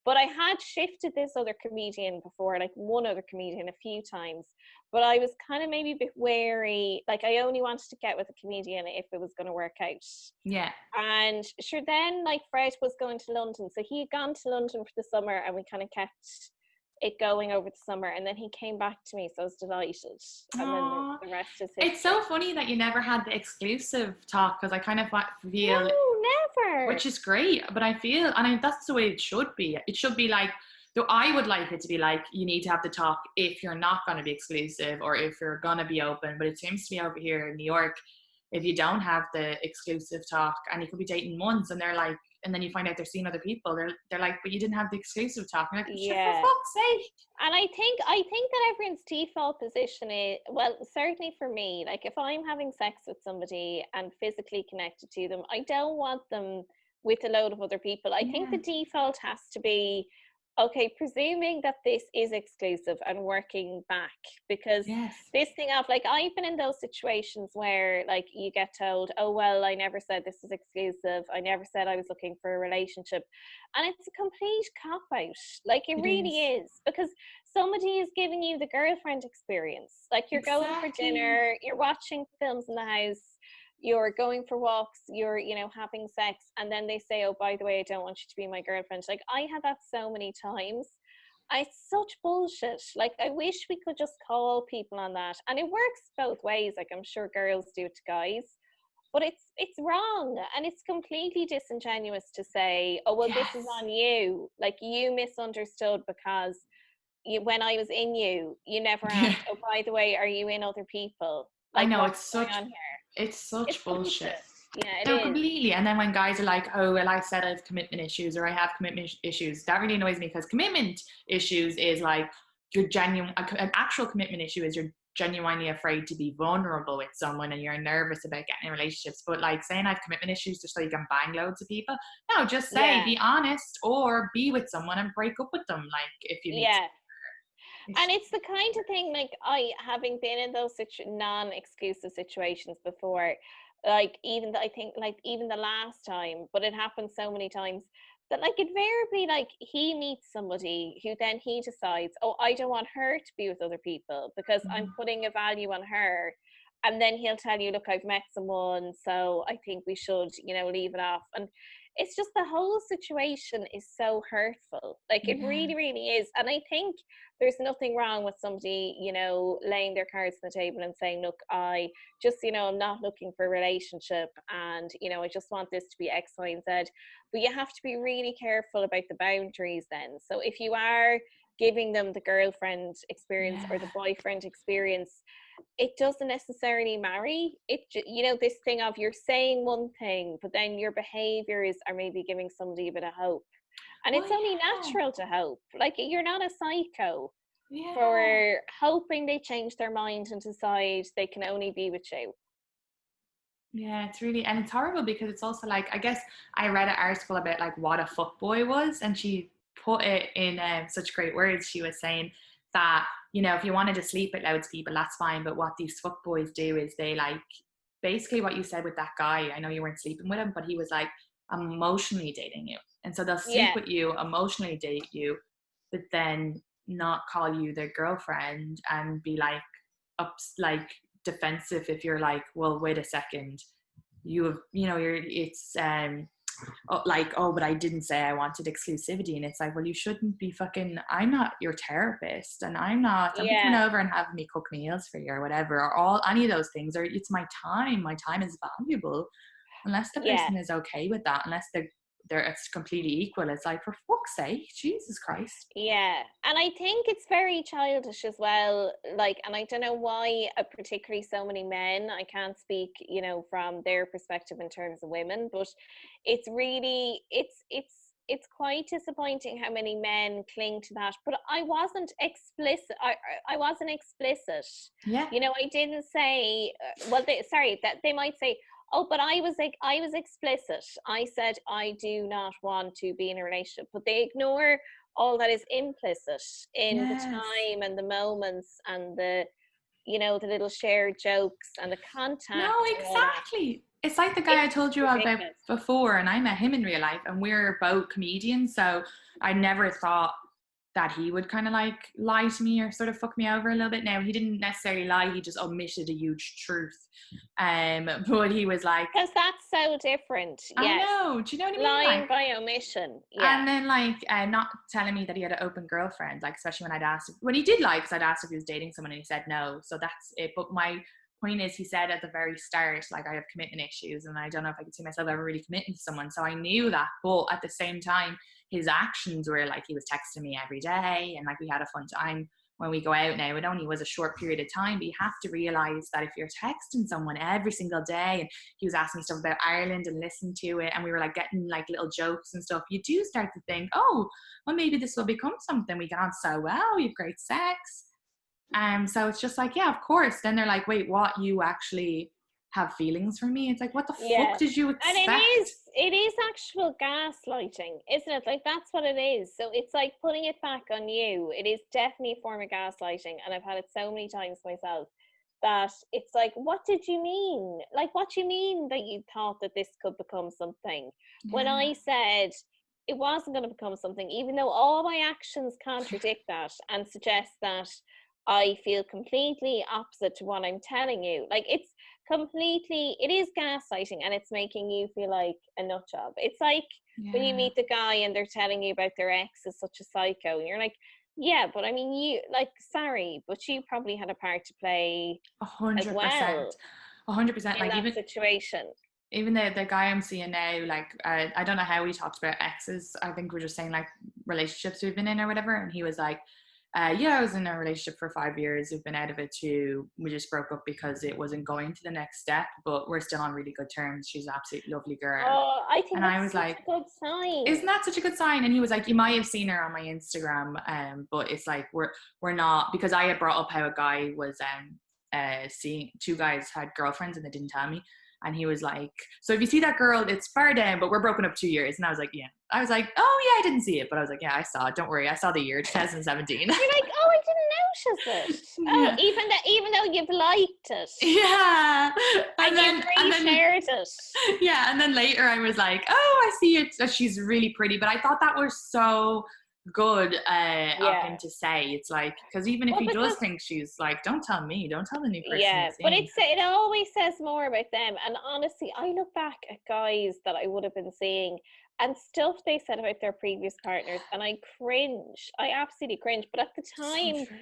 But I had shifted this other comedian before, like one other comedian a few times. But I was kind of maybe a bit wary. Like, I only wanted to get with a comedian if it was going to work out. Yeah. And sure, then, like, Fred was going to London. So he had gone to London for the summer, and we kind of kept it going over the summer. And then he came back to me, so I was delighted. And then the rest is history. It's so funny that you never had the exclusive talk, because I kind of feel... No, never. Which is great, but I feel, and that's the way it should be. It should be like, though I would like it to be like, you need to have the talk if you're not going to be exclusive or if you're going to be open. But it seems to be over here in New York, if you don't have the exclusive talk, and you could be dating months, and they're like, and then you find out they're seeing other people, they're like, but you didn't have the exclusive talk. And you're like, for fuck's sake. And I think that everyone's default position is, well, certainly for me, like, if I'm having sex with somebody and physically connected to them, I don't want them with a load of other people. I think the default has to be, okay, presuming that this is exclusive and working back, because this thing of, like, I've been in those situations where, like, you get told, oh, well, I never said this is exclusive. I never said I was looking for a relationship. And it's a complete cop-out. Like, it really is. Because somebody is giving you the girlfriend experience. Like, you're going for dinner, you're watching films in the house, you're going for walks, you're, having sex, and then they say, oh, by the way, I don't want you to be my girlfriend. Like, I had that so many times. It's such bullshit. Like, I wish we could just call people on that. And it works both ways. Like, I'm sure girls do it to guys. But it's wrong, and it's completely disingenuous to say, oh, well, this is on you. Like, you misunderstood because when I was in you, you never asked, oh, by the way, are you in other people? Like, I know, it's such bullshit. Yeah, no, completely. And then when guys are like, oh, well, I said I have commitment issues, or I have commitment issues, that really annoys me, because commitment issues is like, you're genuine. An actual commitment issue is you're genuinely afraid to be vulnerable with someone, and you're nervous about getting in relationships. But like, saying I have commitment issues just so you can bang loads of people, no, just say, be honest, or be with someone and break up with them, like, if you need to. And it's the kind of thing, like, I, having been in those non-exclusive situations before, like, even the last time, but it happened so many times, that like invariably, like he meets somebody who then he decides, oh, I don't want her to be with other people because I'm putting a value on her. And then he'll tell you, look, I've met someone, so I think we should, leave it off. And it's just the whole situation is so hurtful. Like it really, really is. And I think there's nothing wrong with somebody, laying their cards on the table and saying, look, I just, I'm not looking for a relationship and, I just want this to be X, Y, and Z. But you have to be really careful about the boundaries then. So if you are giving them the girlfriend experience or the boyfriend experience, it doesn't necessarily marry it. This thing of you're saying one thing but then your behaviors are maybe giving somebody a bit of hope, and it's only natural to hope. Like you're not a psycho for hoping they change their mind and decide they can only be with you. It's really, and it's horrible because it's also like, I guess I read an article about like what a fuckboy was, and she put it in such great words. She was saying that, if you wanted to sleep with loads of people, that's fine. But what these fuckboys do is they like, basically what you said with that guy, I know you weren't sleeping with him, but he was like emotionally dating you. And so they'll sleep with you, emotionally date you, but then not call you their girlfriend and be like, defensive if you're like, well, wait a second, but I didn't say I wanted exclusivity. And it's like, well, you shouldn't be I'm not your therapist, and don't be coming over and having me cook meals for you or whatever, or any of those things, or it's my time is valuable, unless the person is okay with that, unless they're it's completely equal. It's like, for fuck's sake, Jesus Christ. And I think it's very childish as well, like, and I don't know why particularly so many men, I can't speak from their perspective in terms of women, but it's really it's quite disappointing how many men cling to that. But I wasn't explicit. I wasn't explicit. I didn't say that they might say, oh, but I was explicit. I said I do not want to be in a relationship, but they ignore all that is implicit in the time and the moments and the the little shared jokes and the contact. No, exactly. It's like the guy I told you about before, and I met him in real life, and we're both comedians, so I never thought that he would kind of like lie to me or sort of fuck me over a little bit. Now, he didn't necessarily lie, he just omitted a huge truth. But he was like, because that's so different. I know, do you know what I mean? Lying by omission. And then like not telling me that he had an open girlfriend, like especially when he did lie, because I'd asked if he was dating someone and he said no, so that's it. But my point is, he said at the very start, like, I have commitment issues and I don't know if I could see myself ever really committing to someone. So I knew that, but at the same time, his actions were like, he was texting me every day and like we had a fun time when we go out. Now, it only was a short period of time, but you have to realize that if you're texting someone every single day, and he was asking me stuff about Ireland and listening to it, and we were like getting like little jokes and stuff, you do start to think, oh, well, maybe this will become something. We get on so well, we have great sex. So it's just like, yeah, of course. Then they're like, wait, what? You actually have feelings for me? It's like, what the fuck did you expect? And it is actual gaslighting, isn't it? Like, that's what it is. So it's like putting it back on you. It is definitely a form of gaslighting, and I've had it so many times myself, that it's like, what did you mean? Like, what do you mean that you thought that this could become something? When I said it wasn't going to become something, even though all my actions contradict that and suggest that I feel completely opposite to what I'm telling you. Like, it is gaslighting, and it's making you feel like a nut job. It's like when you meet the guy and they're telling you about their ex is such a psycho, and you're like, yeah, but I mean, you, like, sorry, but you probably had a part to play 100%. as well 100%. in like, that even situation. Even the guy I'm seeing now, like, I don't know how we talked about exes. I think we're just saying like relationships we've been in or whatever. And he was like, I was in a relationship for 5 years. We've been out of it too. We just broke up because it wasn't going to the next step, but we're still on really good terms. She's an absolutely lovely girl. Oh, I think that's such a good sign. Isn't that such a good sign? And he was like, you might have seen her on my Instagram, but it's like we're not, because I had brought up how a guy was seeing two guys had girlfriends and they didn't tell me. And he was like, so if you see that girl, it's far down, but we're broken up 2 years. And I was like, yeah. I didn't see it, but I was like, yeah, I saw it. Don't worry. I saw the year 2017. You're like, oh, I didn't much is it? Oh, Yeah. even though you've liked it. Yeah. And you've reshared it. Yeah, and then later I was like, oh, I see it. She's really pretty. But I thought that was so good of him to say. It's like, because even if Well, he does because think she's like, don't tell me, don't tell the new person yeah, you're but seeing. it always says more about them. And honestly, I look back at guys that I would have been seeing and stuff they said about their previous partners, and I cringe. I absolutely cringe. But at the So time, true.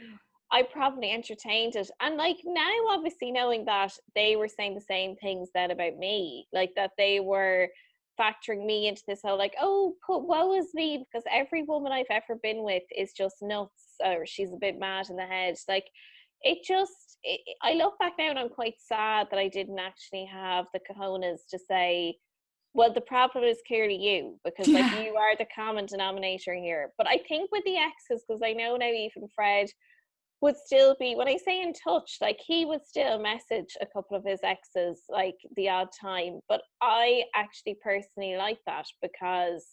I probably entertained it. And like now, obviously knowing that they were saying the same things then about me, like that they were factoring me into this whole like, oh, woe is me, because every woman I've ever been with is just nuts, or she's a bit mad in the head. Like I look back now and I'm quite sad that I didn't actually have the cojones to say, well, the problem is clearly you, because like Yeah. you are the common denominator here. But I think with the exes, because I know now even Fred would still be, when I say in touch, like he would still message a couple of his exes like the odd time. But I actually personally like that, because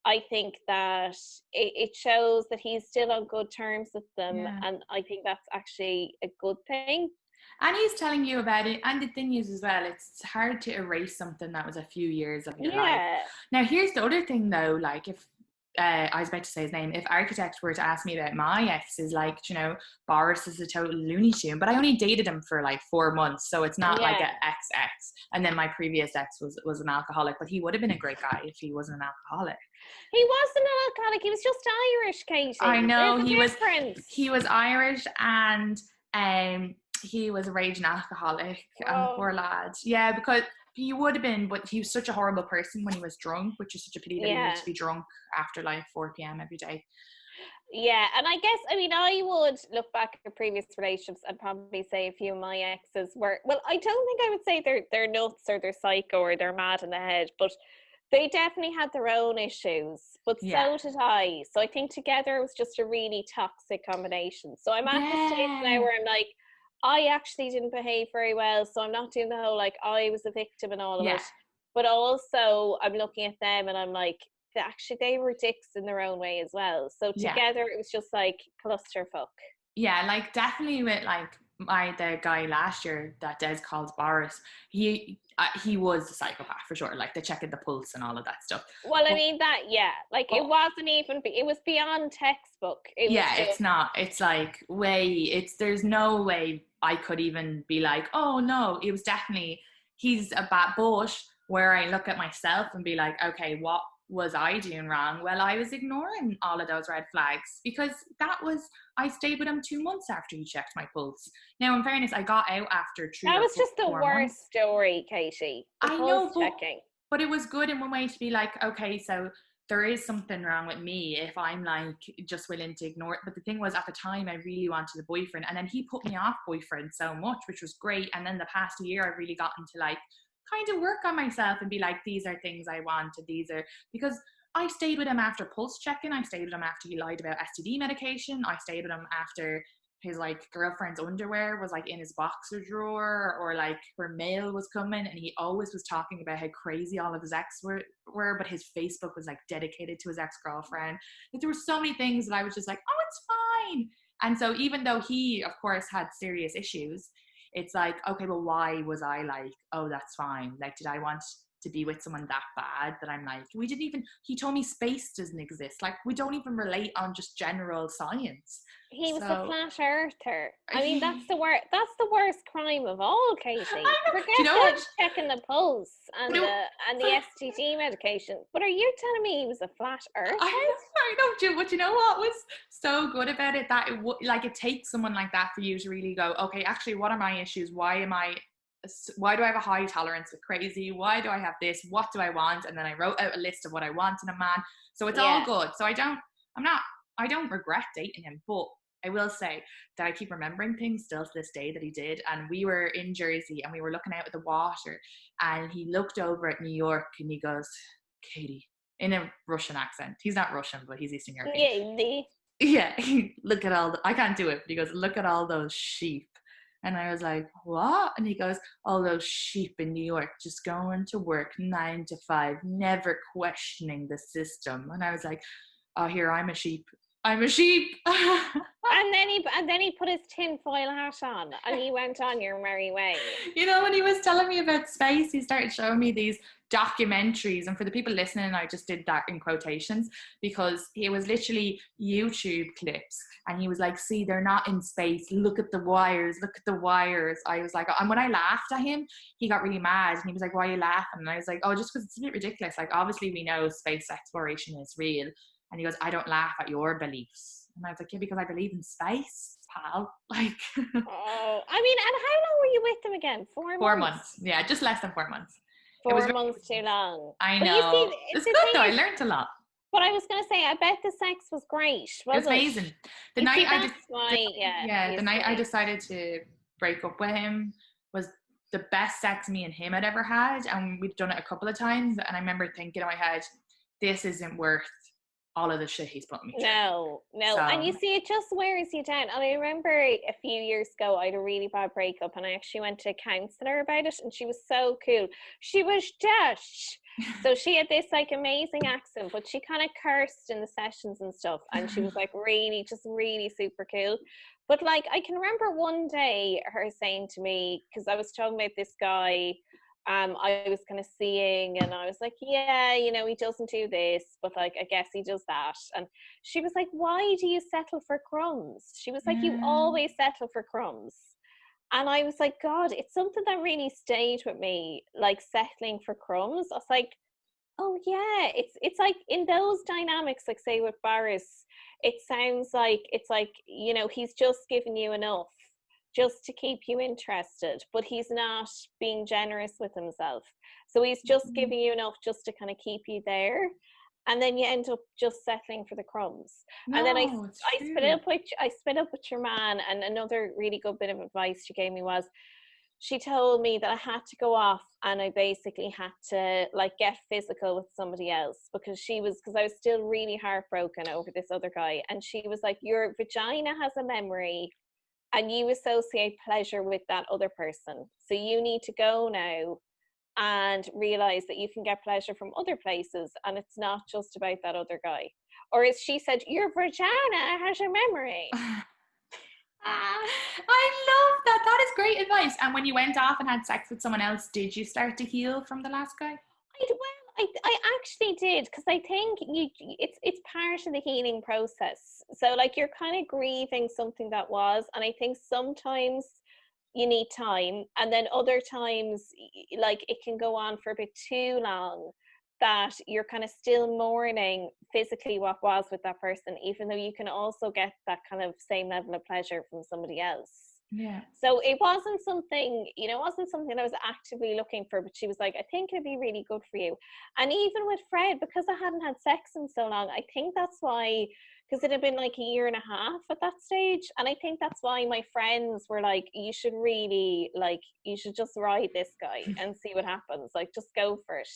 I think that it shows that he's still on good terms with them, Yeah. and I think that's actually a good thing. And he's telling you about it. And the thing is, as well, it's hard to erase something that was a few years of your life. Yeah. Now, here's the other thing, though. Like, if I was about to say his name, if Architect were to ask me about my exes, like, you know, Boris is a total Looney Tune, but I only dated him for like 4 months. So it's not like Yeah. an ex. And then my previous ex was an alcoholic, but he would have been a great guy if he wasn't an alcoholic. He wasn't an alcoholic, he was just Irish, I Katie. know There's a difference. he was Irish, and he was a raging alcoholic, and the poor Oh, lad. Yeah, because he would have been, but he was such a horrible person when he was drunk, which is such a pity that he needed yeah. to be drunk after like 4 p.m. every day. Yeah, and I guess, I mean, I would look back at previous relationships and probably say a few of my exes were, well, I don't think I would say they're nuts or they're psycho or they're mad in the head, but they definitely had their own issues, but Yeah. so did I. So I think together it was just a really toxic combination. So I'm at the stage now Yeah. where I'm like, I actually didn't behave very well, so I'm not doing the whole like I was a victim and all of Yeah. it. But also I'm looking at them and I'm like, actually they were dicks in their own way as well. So Yeah. together it was just like clusterfuck. Yeah, like definitely with like the guy last year that Des calls Boris, he was a psychopath for sure, like the checking the pulse and all of that stuff. Well, I But, mean that, yeah, like it wasn't even, it was beyond textbook. It was yeah, just, it's not. It's like there's no way I could even be like, oh no, it was definitely, he's a bad bush, where I look at myself and be like, okay, what was I doing wrong? Well, I was ignoring all of those red flags, because I stayed with him 2 months after he checked my pulse. Now, in fairness, I got out after 3 that or was just the 4 worst months. story, Katie. The I pulse know, checking. but it was good in one way to be like, okay, so there is something wrong with me if I'm like just willing to ignore it. But the thing was, at the time, I really wanted a boyfriend, and then he put me off boyfriend so much, which was great. And then the past year, I've really gotten to like kind of work on myself and be like, these are things I want, and these are, because I stayed with him after pulse checking. I stayed with him after he lied about STD medication. I stayed with him after his like girlfriend's underwear was like in his boxer drawer, or like her mail was coming, and he always was talking about how crazy all of his ex were, but his Facebook was like dedicated to his ex-girlfriend. Like, there were so many things that I was just like, oh, it's fine. And so even though he of course had serious issues, it's like, okay, well, why was I like, oh, that's fine? Like, did I want to be with someone that bad that I'm like, he told me space doesn't exist. Like, we don't even relate on just general science. He was a So flat earther. I mean, that's the worst crime of all, Katie. I know. Forget Do you know the what? checking the pulse and But the STD medication. But are you telling me he was a flat earther? I know. But you know what was so good about it? That it takes someone like that for you to really go, okay, actually, what are my issues? Why do I have a high tolerance with crazy? Why do I have this? What do I want? And then I wrote out a list of what I want in a man. So it's all good. So I don't regret dating him, but I will say that I keep remembering things still to this day that he did. And we were in Jersey and we were looking out at the water, and he looked over at New York and he goes, Katie, in a Russian accent. He's not Russian, but he's Eastern European. Yeah, look at I can't do it, but he goes, look at all those sheep. And I was like, what? And he goes, all those sheep in New York just going to work 9 to 5, never questioning the system. And I was like, oh, here, I'm a sheep. I'm a sheep. And then he put his tinfoil hat on and he went on your merry way. You know, when he was telling me about space, he started showing me these documentaries. And for the people listening, I just did that in quotations because it was literally YouTube clips. And he was like, see, they're not in space. Look at the wires. Look at the wires. I was like, and when I laughed at him, he got really mad. And he was like, why are you laughing? And I was like, oh, just because it's a bit ridiculous. Like, obviously we know space exploration is real. And he goes, I don't laugh at your beliefs. And I was like, yeah, because I believe in space, pal. Like, oh, I mean, and how long were you with them again? 4 months? 4 months. Yeah, just less than 4 months. 4 months too long. I but know. You see, it's good though. I learned a lot. But I was going to say, I bet the sex was great. It was amazing. The night I decided to break up with him was the best sex me and him had ever had, and we'd done it a couple of times. And I remember thinking in my head, this isn't worth all of the shit he's put me through. No. So, and you see, it just wears you down. And I remember a few years ago, I had a really bad breakup, and I actually went to a counsellor about it, and she was so cool. She was Dutch. So she had this like amazing accent, but she kind of cursed in the sessions and stuff. And she was like really super cool. But like, I can remember one day her saying to me, because I was talking about this guy I was kind of seeing, and I was like, yeah, you know, he doesn't do this, but like, I guess he does that. And she was like, why do you settle for crumbs? She was like, you always settle for crumbs. And I was like, God, it's something that really stayed with me, like settling for crumbs. I was like, oh yeah, it's like in those dynamics, like say with Barris, it sounds like it's like, you know, he's just giving you enough just to keep you interested, but he's not being generous with himself. So he's just giving you enough just to kind of keep you there. And then you end up just settling for the crumbs. And then I split up with your man. And another really good bit of advice she gave me was, she told me that I had to go off and I basically had to like get physical with somebody else because I was still really heartbroken over this other guy. And she was like, your vagina has a memory and you associate pleasure with that other person. So you need to go now and realize that you can get pleasure from other places and it's not just about that other guy. Or as she said, your vagina has a memory. I love that. That is great advice. And when you went off and had sex with someone else, did you start to heal from the last guy? I actually did, because I think it's part of the healing process. So like you're kind of grieving something that was, and I think sometimes you need time, and then other times like it can go on for a bit too long that you're kind of still mourning physically what was with that person, even though you can also get that kind of same level of pleasure from somebody else. Yeah. So it wasn't something, you know, it wasn't something I was actively looking for, but she was like, I think it'd be really good for you. And even with Fred, because I hadn't had sex in so long, I think that's why, because it had been like a year and a half at that stage. And I think that's why my friends were like, you should really, like, you should just ride this guy and see what happens. Like, just go for it.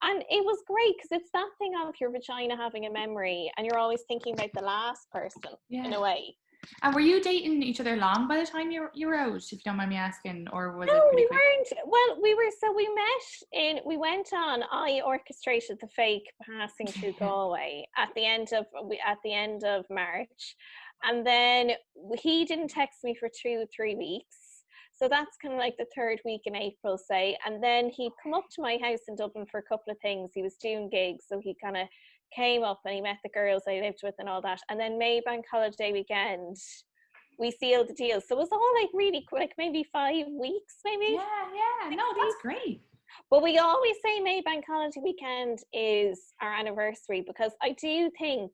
And it was great because it's that thing of your vagina having a memory and you're always thinking about the last person in a way. And were you dating each other long by the time you were out, if you don't mind me asking, or was it pretty quick? Well, we went on, I orchestrated the fake passing through Galway at the end of March. And then he didn't text me for 2 or 3 weeks. So that's kind of like the third week in April, say. And then he'd come up to my house in Dublin for a couple of things. He was doing gigs, so he kind of came up and he met the girls I lived with and all that. And then Maybank holiday weekend, we sealed the deal. So it was all like really quick, maybe 5 weeks, maybe. Yeah. No, that's great. But we always say Maybank holiday weekend is our anniversary, because I do think,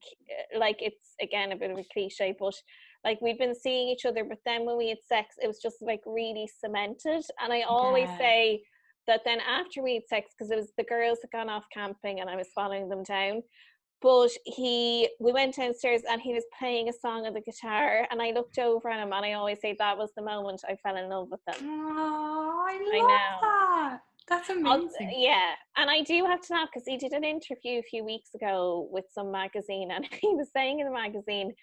like, it's again a bit of a cliche, but like we've been seeing each other, but then when we had sex, it was just like really cemented. And I always say that then after we had sex, because it was the girls had gone off camping and I was following them down, but we went downstairs and he was playing a song on the guitar and I looked over at him and I always say that was the moment I fell in love with him. Oh, I love that. That's amazing. Yeah, and I do have to laugh because he did an interview a few weeks ago with some magazine and he was saying in the magazine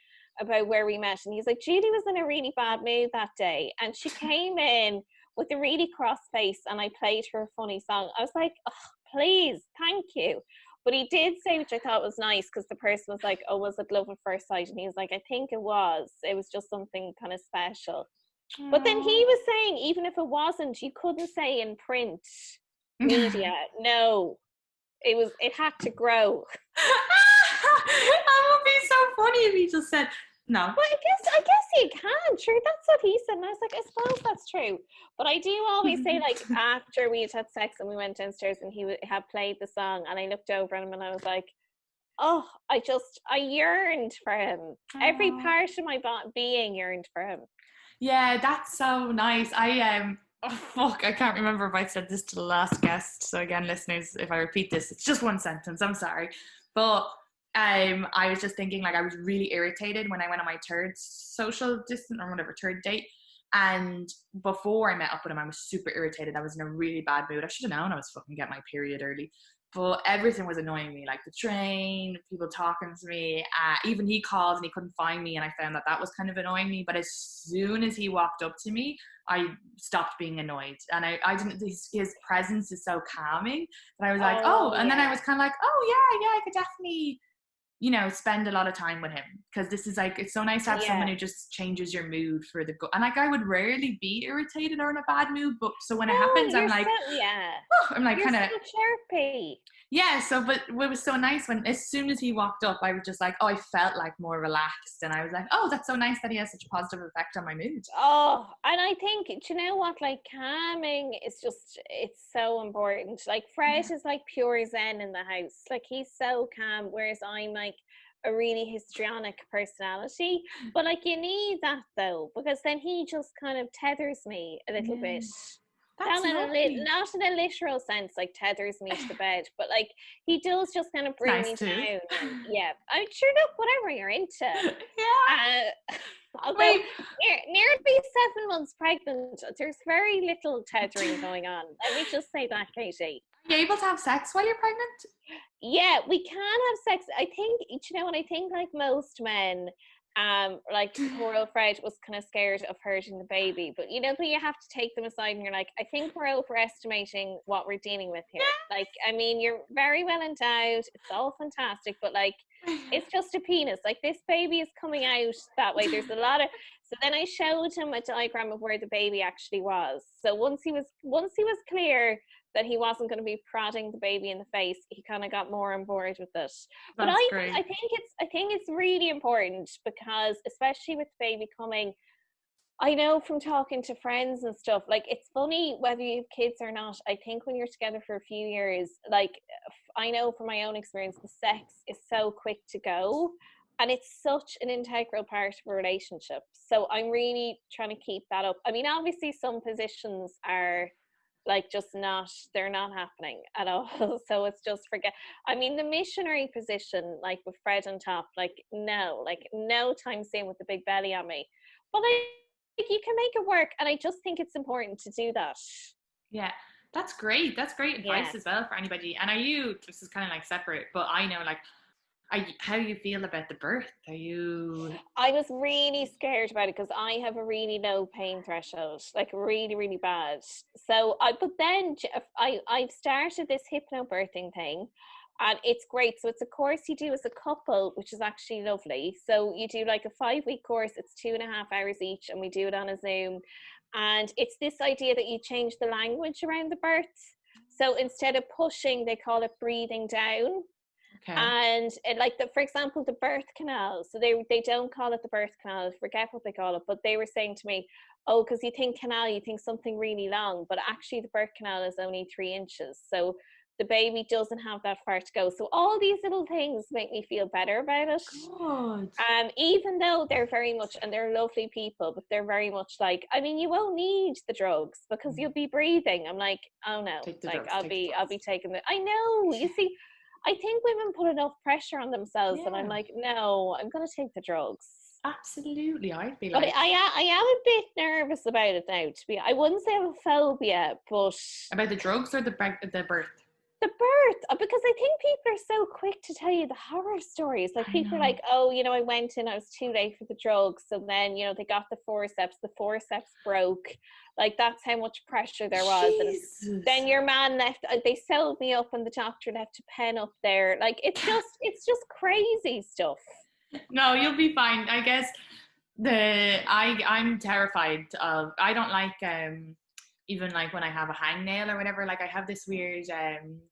about where we met, and he's like, Judy was in a really bad mood that day and she came in with a really cross face and I played her a funny song. I was like, oh, please, thank you. But he did say, which I thought was nice, because the person was like, oh, was it love at first sight? And he was like, I think it was. It was just something kind of special. But then he was saying, even if it wasn't, you couldn't say in print media, no. It had to grow. That would be so funny if he just said no. But I guess you can. Sure, that's what he said. And I was like, I suppose that's true. But I do always say, like, after we had sex and we went downstairs and he had played the song, and I looked over at him and I was like, oh, I yearned for him. Aww. Every part of my being yearned for him. Yeah, that's so nice. I can't remember if I said this to the last guest. So again, listeners, if I repeat this, it's just one sentence. I'm sorry. But I was just thinking, like, I was really irritated when I went on my third social distance or whatever, third date. And before I met up with him, I was super irritated. I was in a really bad mood. I should have known I was fucking getting my period early. But everything was annoying me, like the train, people talking to me. Even he called and he couldn't find me, and I found that was kind of annoying me. But as soon as he walked up to me, I stopped being annoyed. And I didn't, his presence is so calming that I was like, and then I was kind of like, yeah, I could definitely, spend a lot of time with him, because this is like, it's so nice to have someone who just changes your mood for the good. And like, I would rarely be irritated or in a bad mood, but so when it happens, I'm like, I'm like kind of chirpy. Yeah, but it was so nice when, as soon as he walked up, I was just like, I felt like more relaxed, and I was like, that's so nice that he has such a positive effect on my mood. And I think, do you know what, like, calming is just, it's so important. Like, Fred is like pure zen in the house. Like, he's so calm, whereas I'm like a really histrionic personality. But like, you need that though, because then he just kind of tethers me a little bit. Not in a literal sense, like tethers me to the bed, but like, he does just kind of bring me down. Yeah, I'm sure, look, whatever you're into. Although nearly 7 months pregnant, there's very little tethering going on. Let me just say that, Katie. Are you able to have sex while you're pregnant? Yeah, we can have sex. I think, I think like most men, like poor old Fred was kind of scared of hurting the baby, but you have to take them aside and you're like, I think we're overestimating what we're dealing with here. Like, I mean, you're very well endowed, it's all fantastic, but like, it's just a penis. Like, this baby is coming out that way. There's a lot of, so then I showed him a diagram of where the baby actually was. So once he was clear that he wasn't going to be prodding the baby in the face, he kind of got more on board with it. But I think it's really important, because especially with the baby coming, I know from talking to friends and stuff, like, it's funny whether you have kids or not. I think when you're together for a few years, like, I know from my own experience, the sex is so quick to go, and it's such an integral part of a relationship. So I'm really trying to keep that up. I mean, obviously some positions are like they're not happening at all. So it's just forget. I mean, the missionary position, like with Fred on top, like no time soon with the big belly on me. But like, you can make it work, and I just think it's important to do that. Yeah, that's great. That's great advice as well for anybody. And this is kind of like separate, but I know, like, how do you feel about the birth? I was really scared about it, because I have a really low pain threshold, like really, really bad. So but then I've started this hypnobirthing thing, and it's great. So it's a course you do as a couple, which is actually lovely. So you do like a 5-week course. It's 2.5 hours each, and we do it on a Zoom. And it's this idea that you change the language around the birth. So instead of pushing, they call it breathing down. Okay. And like, for example, the birth canal. So they don't call it the birth canal. Forget what they call it. But they were saying to me, because you think canal, you think something really long, but actually the birth canal is only 3 inches. So the baby doesn't have that far to go. So all these little things make me feel better about it. Good. Even though they're very much, and they're lovely people, but they're very much like, I mean, you won't need the drugs because you'll be breathing. I'm like, oh no, like I'll be taking I know, you see. I think women put enough pressure on themselves, and I'm like, no, I'm going to take the drugs. Absolutely, I'd be like. But I am a bit nervous about it now. I wouldn't say I have a phobia, but about the drugs or the birth. The birth, because I think people are so quick to tell you the horror stories. Like, I people are know. like, oh, you know, I went in, I was too late for the drugs. So then, you know, they got the forceps broke. Like, that's how much pressure there was. And Jesus. then your man left, they sewed me up and the doctor left a pen up there. Like, it's just crazy stuff. No, you'll be fine. I guess I'm terrified of, I don't like even like when I have a hangnail or whatever, like I have this weird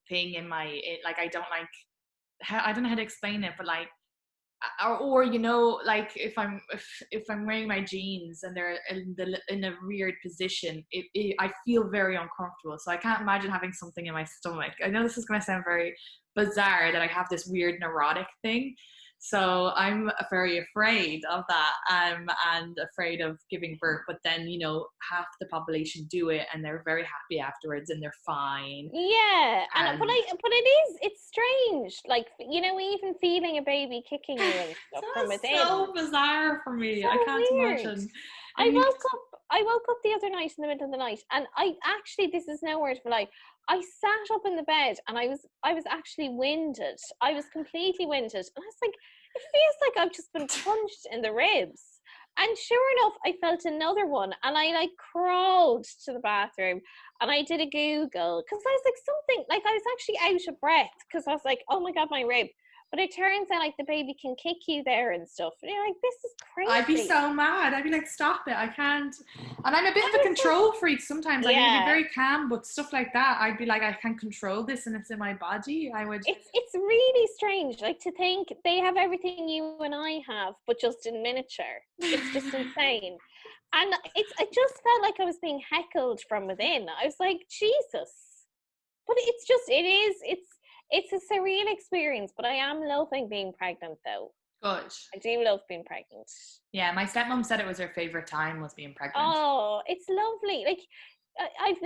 thing in like I don't like, I don't know how to explain it, but like, or you know, like if I'm wearing my jeans and they're in a weird position, I feel very uncomfortable. So I can't imagine having something in my stomach. I know this is going to sound very bizarre that I have this weird neurotic thing. So I'm very afraid of that, and afraid of giving birth. But then, you know, half the population do it, and they're very happy afterwards, and they're fine. Yeah, And but it's strange. Like, you know, even feeling a baby kicking you and stuff from that's within. so bizarre for me. So I can't weird. imagine. I woke up the other night in the middle of the night, and I actually, this is no word for lie, I sat up in the bed and I was actually winded. I was completely winded, and I was like, it feels like I've just been punched in the ribs. And sure enough, I felt another one, and I like crawled to the bathroom and I did a Google, because I was like, something, like I was actually out of breath because I was like, oh my God, my rib. But it turns out like the baby can kick you there and stuff. And you're like, this is crazy. I'd be so mad. I'd be like, stop it. I can't. And I'm a bit of a was control freak sometimes. I need to Yeah. be very calm, but stuff like that, I'd be like, I can't control this and it's in my body. I would. It's really strange, like, to think they have everything you and I have, but just in miniature. It's just insane. And I just felt like I was being heckled from within. I was like, Jesus. But it's a surreal experience, but I am loving being pregnant though. Good. I do love being pregnant. Yeah, my stepmom said it was her favorite time was being pregnant. Oh, it's lovely. Like, I've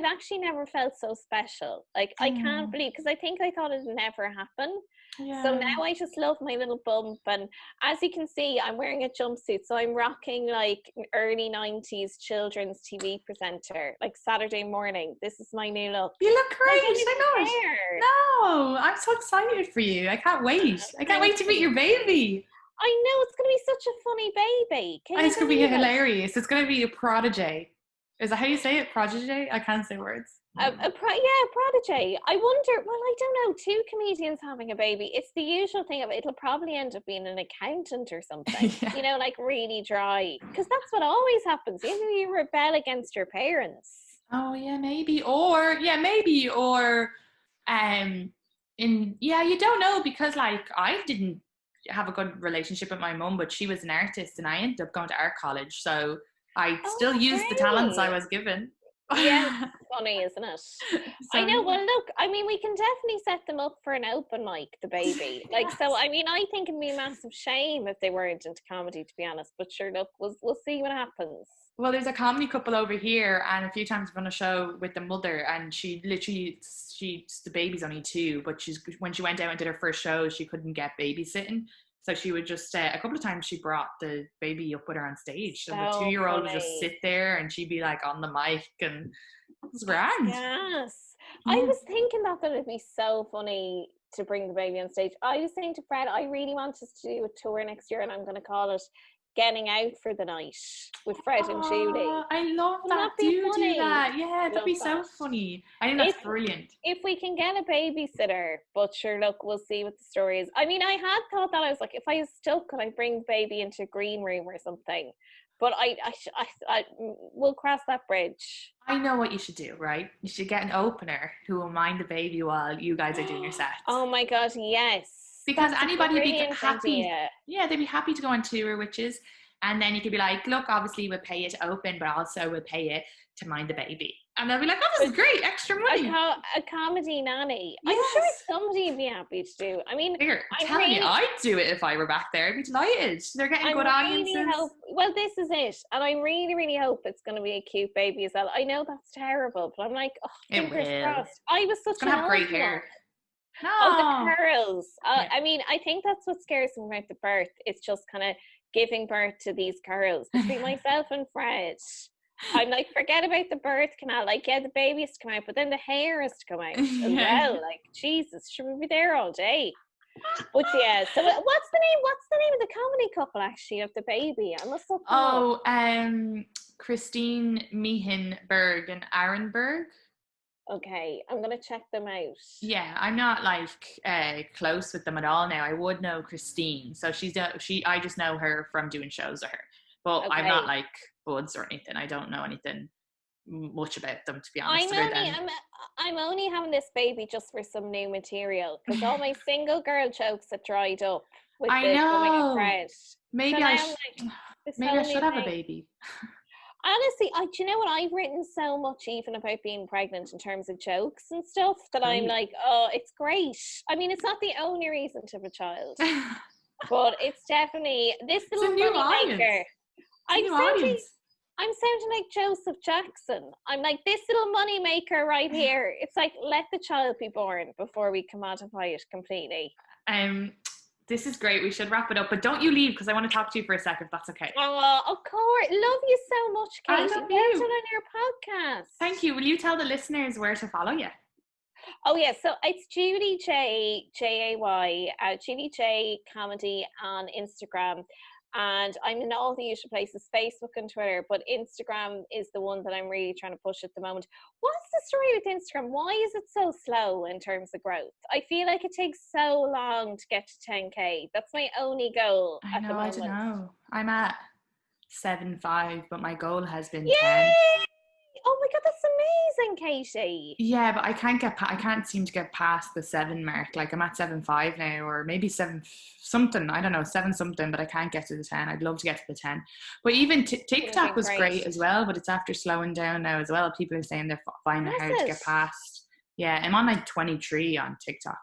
actually never felt so special. Like, I can't believe, because I think I thought it'd never happen. Yeah. So now I just love my little bump, and as you can see, I'm wearing a jumpsuit, so I'm rocking like early 90s children's TV presenter, like Saturday morning. This is my new look. You look great. I know. No, I'm so excited for you. I can't wait. I can't wait to meet your baby. I know, it's going to be such a funny baby. It's going to be hilarious. It's going to be a prodigy. Is that how you say it? Prodigy? I can't say words. Prodigy. I wonder, well, I don't know, two comedians having a baby, it's the usual thing of it'll probably end up being an accountant or something. Yeah. You know, like really dry, because that's what always happens. Either you rebel against your parents. Oh yeah, maybe, or you don't know, because like I didn't have a good relationship with my mum, but she was an artist and I ended up going to art college, so I still used the talents I was given. Yeah, funny, isn't it? So, I know. Well, look, I mean, we can definitely set them up for an open mic, the baby. Like, yes. So, I mean, I think it'd be a massive shame if they weren't into comedy, to be honest. But sure, look, we'll see what happens. Well, there's a comedy couple over here, and a few times I've done a show with the mother, and the baby's only 2, but when she went out and did her first show, she couldn't get babysitting. So she would just, a couple of times she brought the baby up with her on stage. And the 2-year-old would just sit there and she'd be like on the mic, and it was grand. Yes. I was thinking that it'd be so funny to bring the baby on stage. I was saying to Fred, I really want us to do a tour next year, and I'm going to call it Getting Out for the Night with Fred and Julie. I love that. Do that. Yeah, that'd be so funny. I think that's brilliant. If we can get a babysitter, but sure, look, we'll see what the story is. I mean, I had thought that. I was like, if I was stuck, could I bring baby into a green room or something? But we'll cross that bridge. I know what you should do, right? You should get an opener who will mind the baby while you guys are doing your sets. Oh my God, yes. Because anybody would be happy. Idea. Yeah, they'd be happy to go on tour, and then you could be like, look, obviously we'll pay you to open, but also we'll pay you to mind the baby. And they'll be like, oh, this is great, extra money. A comedy nanny. Yes. I'm sure somebody would be happy to do. I mean, I'm telling you, I'd do it if I were back there. I'd be delighted. They're getting good audiences. Well, this is it. And I really, really hope it's going to be a cute baby as well. I know that's terrible, but I'm like, oh, fingers crossed. I was such it's going to have great hair. No. Oh, the curls. Yeah. I mean, I think that's what scares me about the birth. It's just kind of giving birth to these curls. Between myself and Fred, I'm like, forget about the birth canal. Like, yeah, the baby has to come out, but then the hair has to come out as Yeah. well. Like, Jesus, should we be there all day? But yeah, so what's the name? What's the name of the comedy couple actually of the baby? I must look them up. Oh, Christine Meehan-Berg and Aaron Berg. Okay, I'm gonna check them out. Yeah, I'm not like close with them at all now. I would know Christine, so I just know her from doing shows with her, but I'm not Okay. like buds or anything. I don't know anything much about them, to be honest. I'm About only them. I'm only having this baby just for some new material because all my single girl jokes have dried up with I the coming of know. Fred. So Maybe now I I'm sh- like this maybe I whole new should have a thing. baby. Honestly, do you know what? I've written so much even about being pregnant in terms of jokes and stuff that I'm Great. like, oh, it's great. I mean, it's not the only reason to have a child, but it's definitely this It's a little new money audience. maker. It's a new audience. I'm sounding like Joseph Jackson. I'm like this little money maker right here. It's like let the child be born before we commodify it completely. This is great. We should wrap it up, but don't you leave because I want to talk to you for a second. If that's okay. Oh, of course. Love you so much, I Katie. love Well you. done on your podcast. Thank you. Will you tell the listeners where to follow you? Oh yeah, so it's Julie J Jay, Julie J Comedy on Instagram, and I'm in all the usual places, Facebook and Twitter, but Instagram is the one that I'm really trying to push at the moment. What's the story with Instagram? Why is it so slow in terms of growth? I feel like it takes so long to get to 10K. That's my only goal I at the know. I moment. don't know. I'm at 7.5, but my goal has been 10. Yay! Oh my god, that's amazing, Katie. Yeah, but I can't seem to get past the 7 mark. Like I'm at 7.5 now, or maybe 7 something. I don't know, 7 something, but I can't get to the 10. I'd love to get to the 10. But even TikTok was great as well, but it's after slowing down now as well. People are saying they're finding it hard to get past. Yeah, I'm on like 23 on TikTok,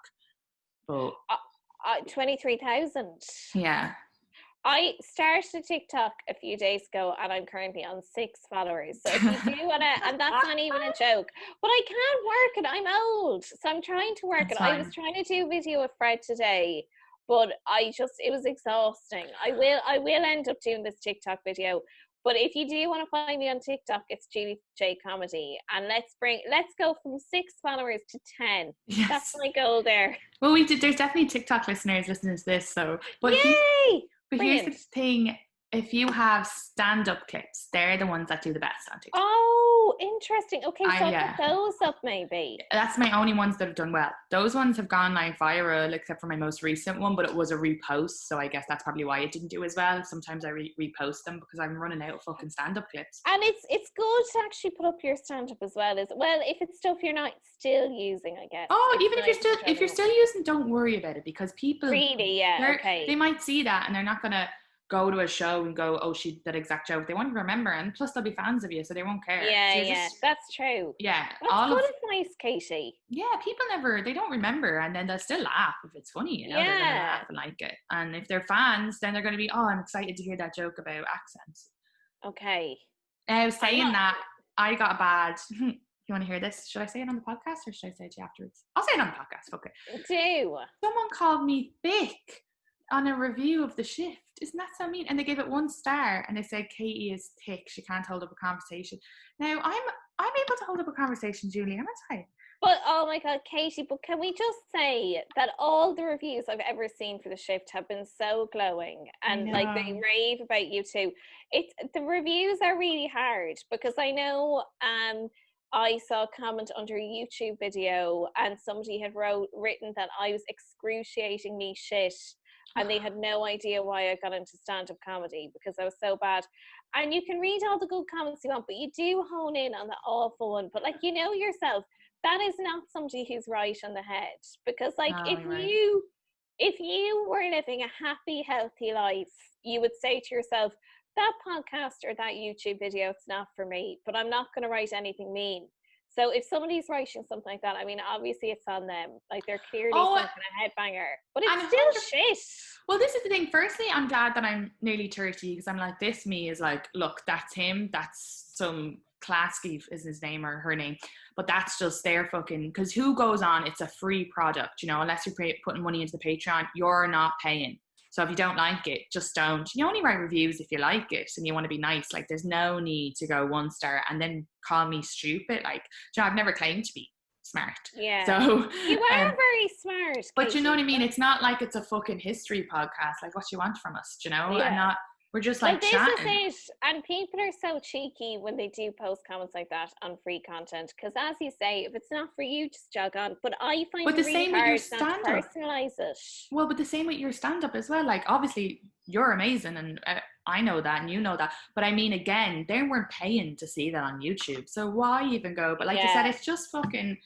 but 23,000. yeah. I started TikTok a few days ago and I'm currently on 6 followers. So if you do want to, and that's not even a joke, but I can't work it. I'm old. So I'm trying to work That's it. I was trying to do a video with Fred today, but it was exhausting. I will end up doing this TikTok video. But if you do want to find me on TikTok, it's Julie J Comedy. And let's go from 6 followers to 10. Yes. That's my goal there. Well, there's definitely TikTok listeners listening to this. So, but Yay! But Brilliant. Here's the thing, if you have stand-up clips, they're the ones that do the best on TikTok. Oh, interesting. Okay, so I'll put those up maybe. That's my only ones that have done well. Those ones have gone like viral, except for my most recent one, but it was a repost, so I guess that's probably why it didn't do as well. Sometimes I repost them because I'm running out of fucking stand-up clips. And it's good to actually put up your stand-up as well. If it's stuff you're not still using, I guess. Oh, even if you're still using, don't worry about it because people really, yeah, okay. They might see that and they're not gonna go to a show and go, oh, she did that exact joke. They won't remember, and plus they'll be fans of you, so they won't care. Yeah, that's true. Yeah, that's good advice, Katie. Yeah, people they don't remember, and then they'll still laugh if it's funny, they're gonna laugh and like it. And if they're fans, then they're gonna be, oh, I'm excited to hear that joke about accents. Okay. Saying that, I got a bad. You want to hear this? Should I say it on the podcast or should I say it to you afterwards? I'll say it on the podcast. Fuck it. Do. Someone called me thick on a review of The Shift. Isn't that so mean? And they gave it 1 star and they said Katie is thick. She can't hold up a conversation. Now I'm able to hold up a conversation, Julie. Am I? But oh my god, Katie, but can we just say that all the reviews I've ever seen for The Shift have been so glowing and like they rave about you too. The reviews are really hard because I know I saw a comment under a YouTube video and somebody had written that I was excruciatingly shit and they had no idea why I got into stand-up comedy because I was so bad. And you can read all the good comments you want, but you do hone in on the awful one. But like, you know yourself, that is not somebody who's right on the head. Because like, if you were living a happy, healthy life, you would say to yourself, that podcast or that YouTube video, it's not for me, but I'm not going to write anything mean. So if somebody's writing something like that, I mean, obviously it's on them. Like they're clearly some kind of headbanger, but it's still shit. Well, this is the thing. Firstly, I'm glad that I'm nearly 30 because I'm like, this me is like, look, that's him. That's some Klasky is his name or her name. But that's just their fucking, because who goes on? It's a free product, you know, unless you're putting money into the Patreon, you're not paying. So if you don't like it, just don't. You only write reviews if you like it and you want to be nice. Like, there's no need to go 1 star and then call me stupid. Like, you know, I've never claimed to be smart. Yeah. So you are very smart, but Katie. you know what I mean? It's not like it's a fucking history podcast. Like, what you want from us, you know? Yeah. And not, we're just like this chatting. is it. And people are so cheeky when they do post comments like that on free content. Because as you say, if it's not for you, just jog on. But I find But it the really same with your hard not to stand-up. personalise it. Well, but the same with your stand-up as well. Like, obviously, you're amazing, and I know that, and you know that. But I mean, again, they weren't paying to see that on YouTube, so why even go? But like you said, it's just fucking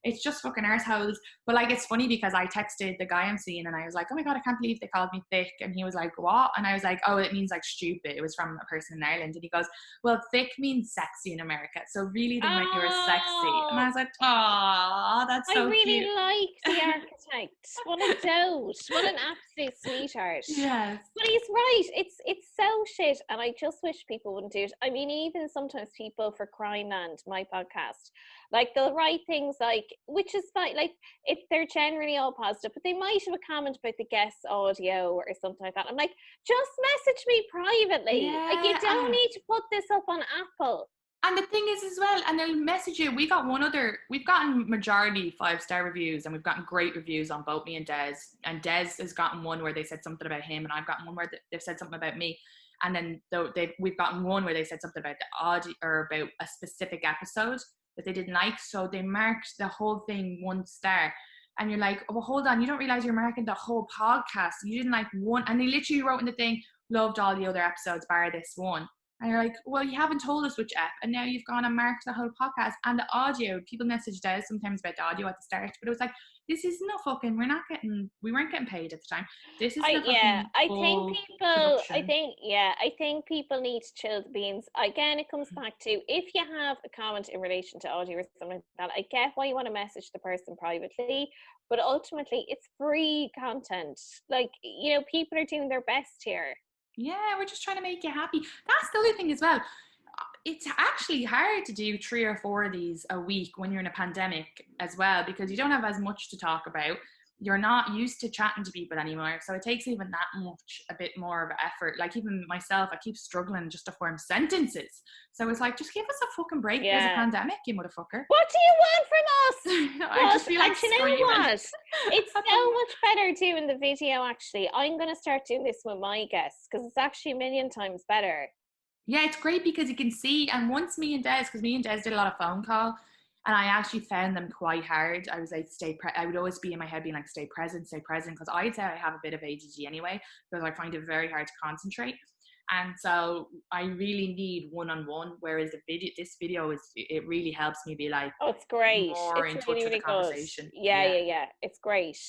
arseholes. But like, it's funny because I texted the guy I'm seeing, and I was like, oh my god, I can't believe they called me thick. And he was like, what? And I was like, oh, it means like stupid. It was from a person in Ireland. And he goes, well, thick means sexy in America, so really they meant you were sexy. And I was like, oh, that's so I really cute. like the architect. What a dote. What an absolute sweetheart. Yes. But he's right. It's so shit, and I just wish people wouldn't do it. I mean, even sometimes people for Crimeland, my podcast, like they'll write things like, which is fine, like they're generally all positive, but they might have a comment about the guest audio or something like that. I'm like, just message me privately. Like, you don't need to put this up on Apple. And the thing is as well, and they'll message you. We've gotten majority 5-star reviews, and we've gotten great reviews on both me and Des. And Des has gotten one where they said something about him, and I've gotten one where they've said something about me. And then we've gotten one where they said something about the audio or about a specific episode that they didn't like. So they marked the whole thing 1 star. And you're like, oh, well, hold on, you don't realize you're marking the whole podcast. You didn't like one. And they literally wrote in the thing, loved all the other episodes bar this one. And you're like, well, you haven't told us which app, and now you've gone and marked the whole podcast and the audio. People messaged us sometimes about the audio at the start, but it was like, this is no fucking, we weren't getting paid at the time. This is I think people need to chill the beans. Again, it comes back to, if you have a comment in relation to audio or something like that, I get why you want to message the person privately, but ultimately it's free content. Like, you know, people are doing their best here. Yeah, we're just trying to make you happy. That's the other thing as well. It's actually hard to do 3 or 4 of these a week when you're in a pandemic as well, because you don't have as much to talk about. You're not used to chatting to people anymore. So it takes even that much, a bit more of effort. Like, even myself, I keep struggling just to form sentences. So it's like, just give us a fucking break. There's a pandemic, you motherfucker. What do you want from us? I just feel like screaming. You know what? It's so much better doing the video, actually. I'm going to start doing this with my guests because it's actually a million times better. Yeah, it's great because you can see. And once me and Des did a lot of phone call, and I actually found them quite hard. I was like, I would always be in my head being like, stay present, because I'd say I have a bit of ADD anyway, because I find it very hard to concentrate. And so I really need one-on-one, whereas this video it really helps me be like, oh, it's great. More it's in touch with the conversation. Good. Yeah. It's great.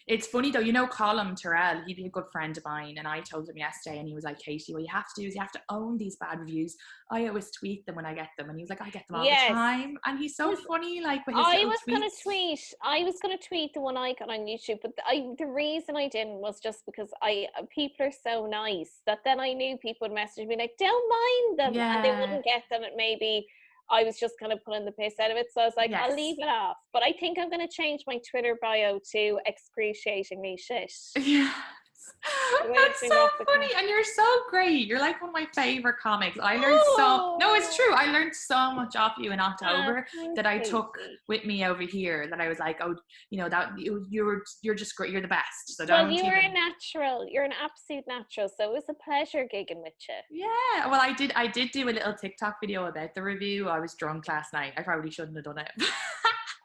It's funny though, you know, Colm Terrell, he'd be a good friend of mine, and I told him yesterday, and he was like, Katie, what you have to do is you have to own these bad reviews. I always tweet them when I get them, and he was like, I get them all the time. And he's so funny, like, with his I was going to tweet the one I got on YouTube, but the reason I didn't was just because people are so nice that then I knew people would message me like, don't mind them, and they wouldn't get them. It maybe I was just kind of pulling the piss out of it. So I was like, I'll leave it off. But I think I'm going to change my Twitter bio to excruciatingly shit. Yes. That's so funny. And you're so great. You're like one of my favorite comics. I learned no, it's true. I learned so much off you in October that I took with me over here, that I was like, oh, you know, that you're just great. You're the best. So don't. Well, you're a natural. You're an absolute natural. So it was a pleasure gigging with you. Yeah. Well, I did do a little TikTok video about the review. I was drunk last night. I probably shouldn't have done it.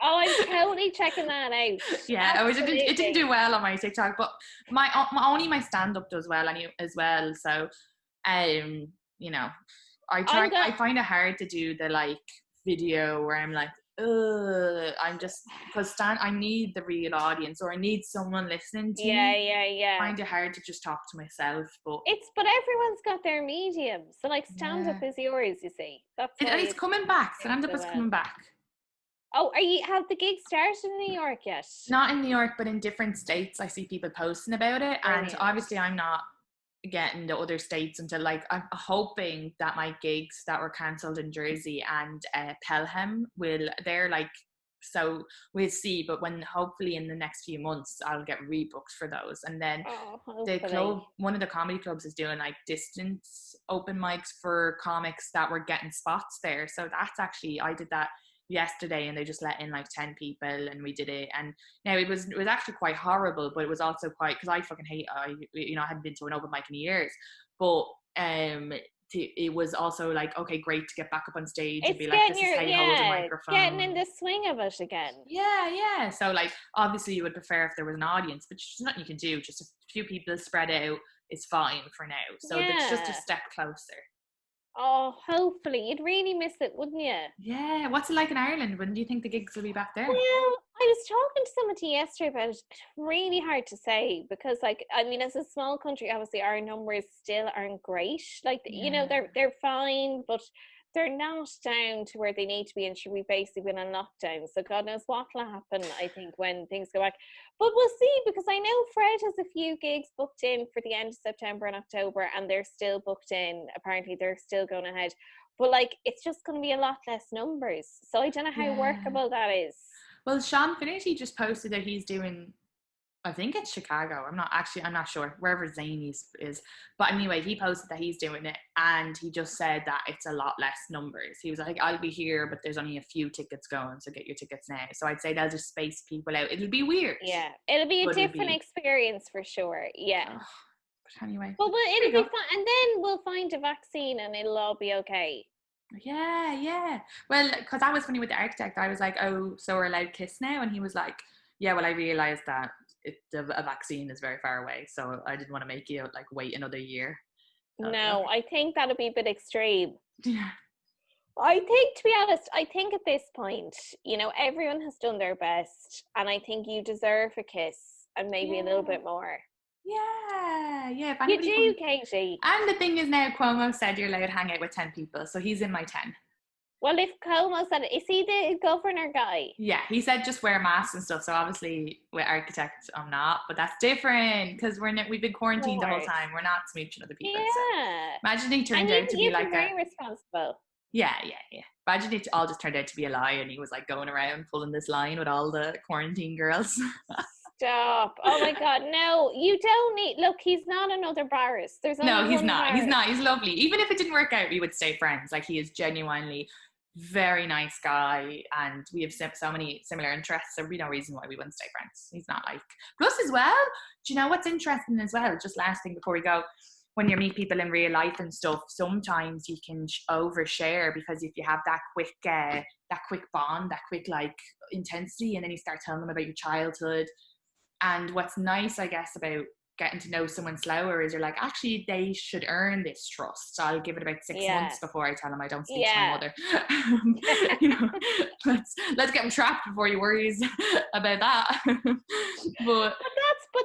Oh, I'm totally checking that out. Yeah, it didn't do well on my TikTok, but my stand-up does well as well. So, you know, I find it hard to do the like video where I'm like, I'm just, because I need the real audience, or I need someone listening to me. Yeah. I find it hard to just talk to myself, but everyone's got their medium. So like stand-up is yours, you see. It's coming back. Stand-up is coming back. Oh, have the gigs started in New York yet? Not in New York, but in different states. I see people posting about it. Brilliant. And obviously I'm not getting the other states until, like, I'm hoping that my gigs that were cancelled in Jersey and Pelham they're like So we'll see. But when hopefully in the next few months, I'll get rebooked for those. And then the club, one of the comedy clubs is doing like distance open mics for comics that were getting spots there. So that's actually, I did that yesterday, and they just let in like 10 people, and we did it. And now it was actually quite horrible, but it was also quite, because I fucking hate, I hadn't been to an open mic in years, but it was also like, okay, great to get back up on stage and be like, this is how you hold a microphone, getting in the swing of it again. Yeah. So like, obviously you would prefer if there was an audience, but there's nothing you can do. Just a few people spread out is fine for now. So it's just a step closer. Oh, hopefully. You'd really miss it, wouldn't you? Yeah. What's it like in Ireland? When do you think the gigs will be back there? Well, I was talking to somebody yesterday about it. It's really hard to say because, like, I mean, as a small country, obviously our numbers still aren't great. Like, you know, they're fine, but they're not down to where they need to be, and should we basically been on lockdown. So God knows what will happen, I think, when things go back. But we'll see, because I know Fred has a few gigs booked in for the end of September and October, and they're still booked in. Apparently they're still going ahead. But like, it's just going to be a lot less numbers. So I don't know how workable that is. Well, Sean Finity just posted that he's doing, I think it's Chicago. I'm not sure, wherever Zane is. But anyway, he posted that he's doing it, and he just said that it's a lot less numbers. He was like, I'll be here, but there's only a few tickets going, so get your tickets now. So I'd say they'll just space people out. It'll be weird. Yeah, it'll be a different experience for sure. Yeah. But anyway. But it'll be fun. And then we'll find a vaccine and it'll all be okay. Yeah. Well, because I was funny with the architect. I was like, oh, so we're allowed kiss now? And he was like, yeah, well, I realised that a vaccine is very far away, so I didn't want to make you like wait another year. No, I think that'll be a bit extreme. Yeah. I think, to be honest, I think at this point, you know, everyone has done their best, and I think you deserve a kiss and maybe a little bit more. Yeah. You do, Katie. And the thing is, now Cuomo said you're allowed to hang out with 10 people, so he's in my 10. Well, if Cuomo said it, is he the governor guy? Yeah, he said just wear masks and stuff. So obviously with architects, I'm not, but that's different because we've been quarantined the whole time. We're not smooching other people. Yeah. So imagine he turned out to be like very responsible. Yeah. Imagine it all just turned out to be a lie, and he was like going around pulling this line with all the quarantine girls. Stop. Oh my God. No, you don't need, look, he's not another Barris. There's no, he's not. Barris. He's not. He's lovely. Even if it didn't work out, we would stay friends. Like, he is genuinely very nice guy, and we have so many similar interests, so there'd be no reason why we wouldn't stay friends. He's not like, plus as well, do you know what's interesting as well, just last thing before we go, when you meet people in real life and stuff, sometimes you can overshare, because if you have that quick bond, that quick like intensity, and then you start telling them about your childhood. And what's nice, I guess, about getting to know someone slower is you're like, actually, they should earn this trust. So I'll give it about 6 months before I tell them I don't speak to my mother. You know, let's get them trapped before he worries about that. But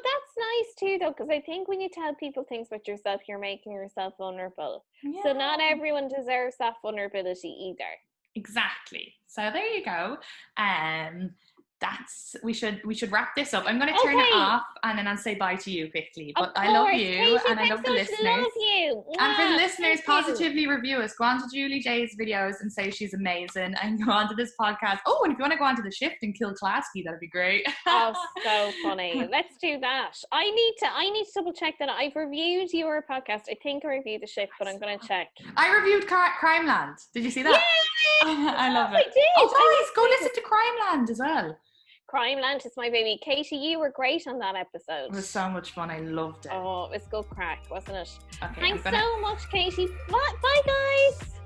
that's nice too, though, because I think when you tell people things about yourself, you're making yourself vulnerable. Yeah. So not everyone deserves that vulnerability either. Exactly. So there you go. We should wrap this up. I'm going to turn it off, and then I'll say bye to you quickly. But I love you, Katie, and I love the listeners. Love you. And for the listeners, positively review us. Go on to Julie J's videos and say she's amazing, and go on to this podcast. Oh, and if you want to go on to the shift and kill Klasky, that'd be great. Oh, so funny. Let's do that. I need to double check that. I've reviewed your podcast. I think I reviewed the shift, but I'm going to check. I reviewed Crimeland. Did you see that? Yeah, I love it. I did. Oh, guys, go listen to Crimeland as well. Crimeland is my baby. Katie, you were great on that episode. It was so much fun. I loved it. Oh, it was good crack, wasn't it? Okay, Thanks so much, Katie. Bye, guys.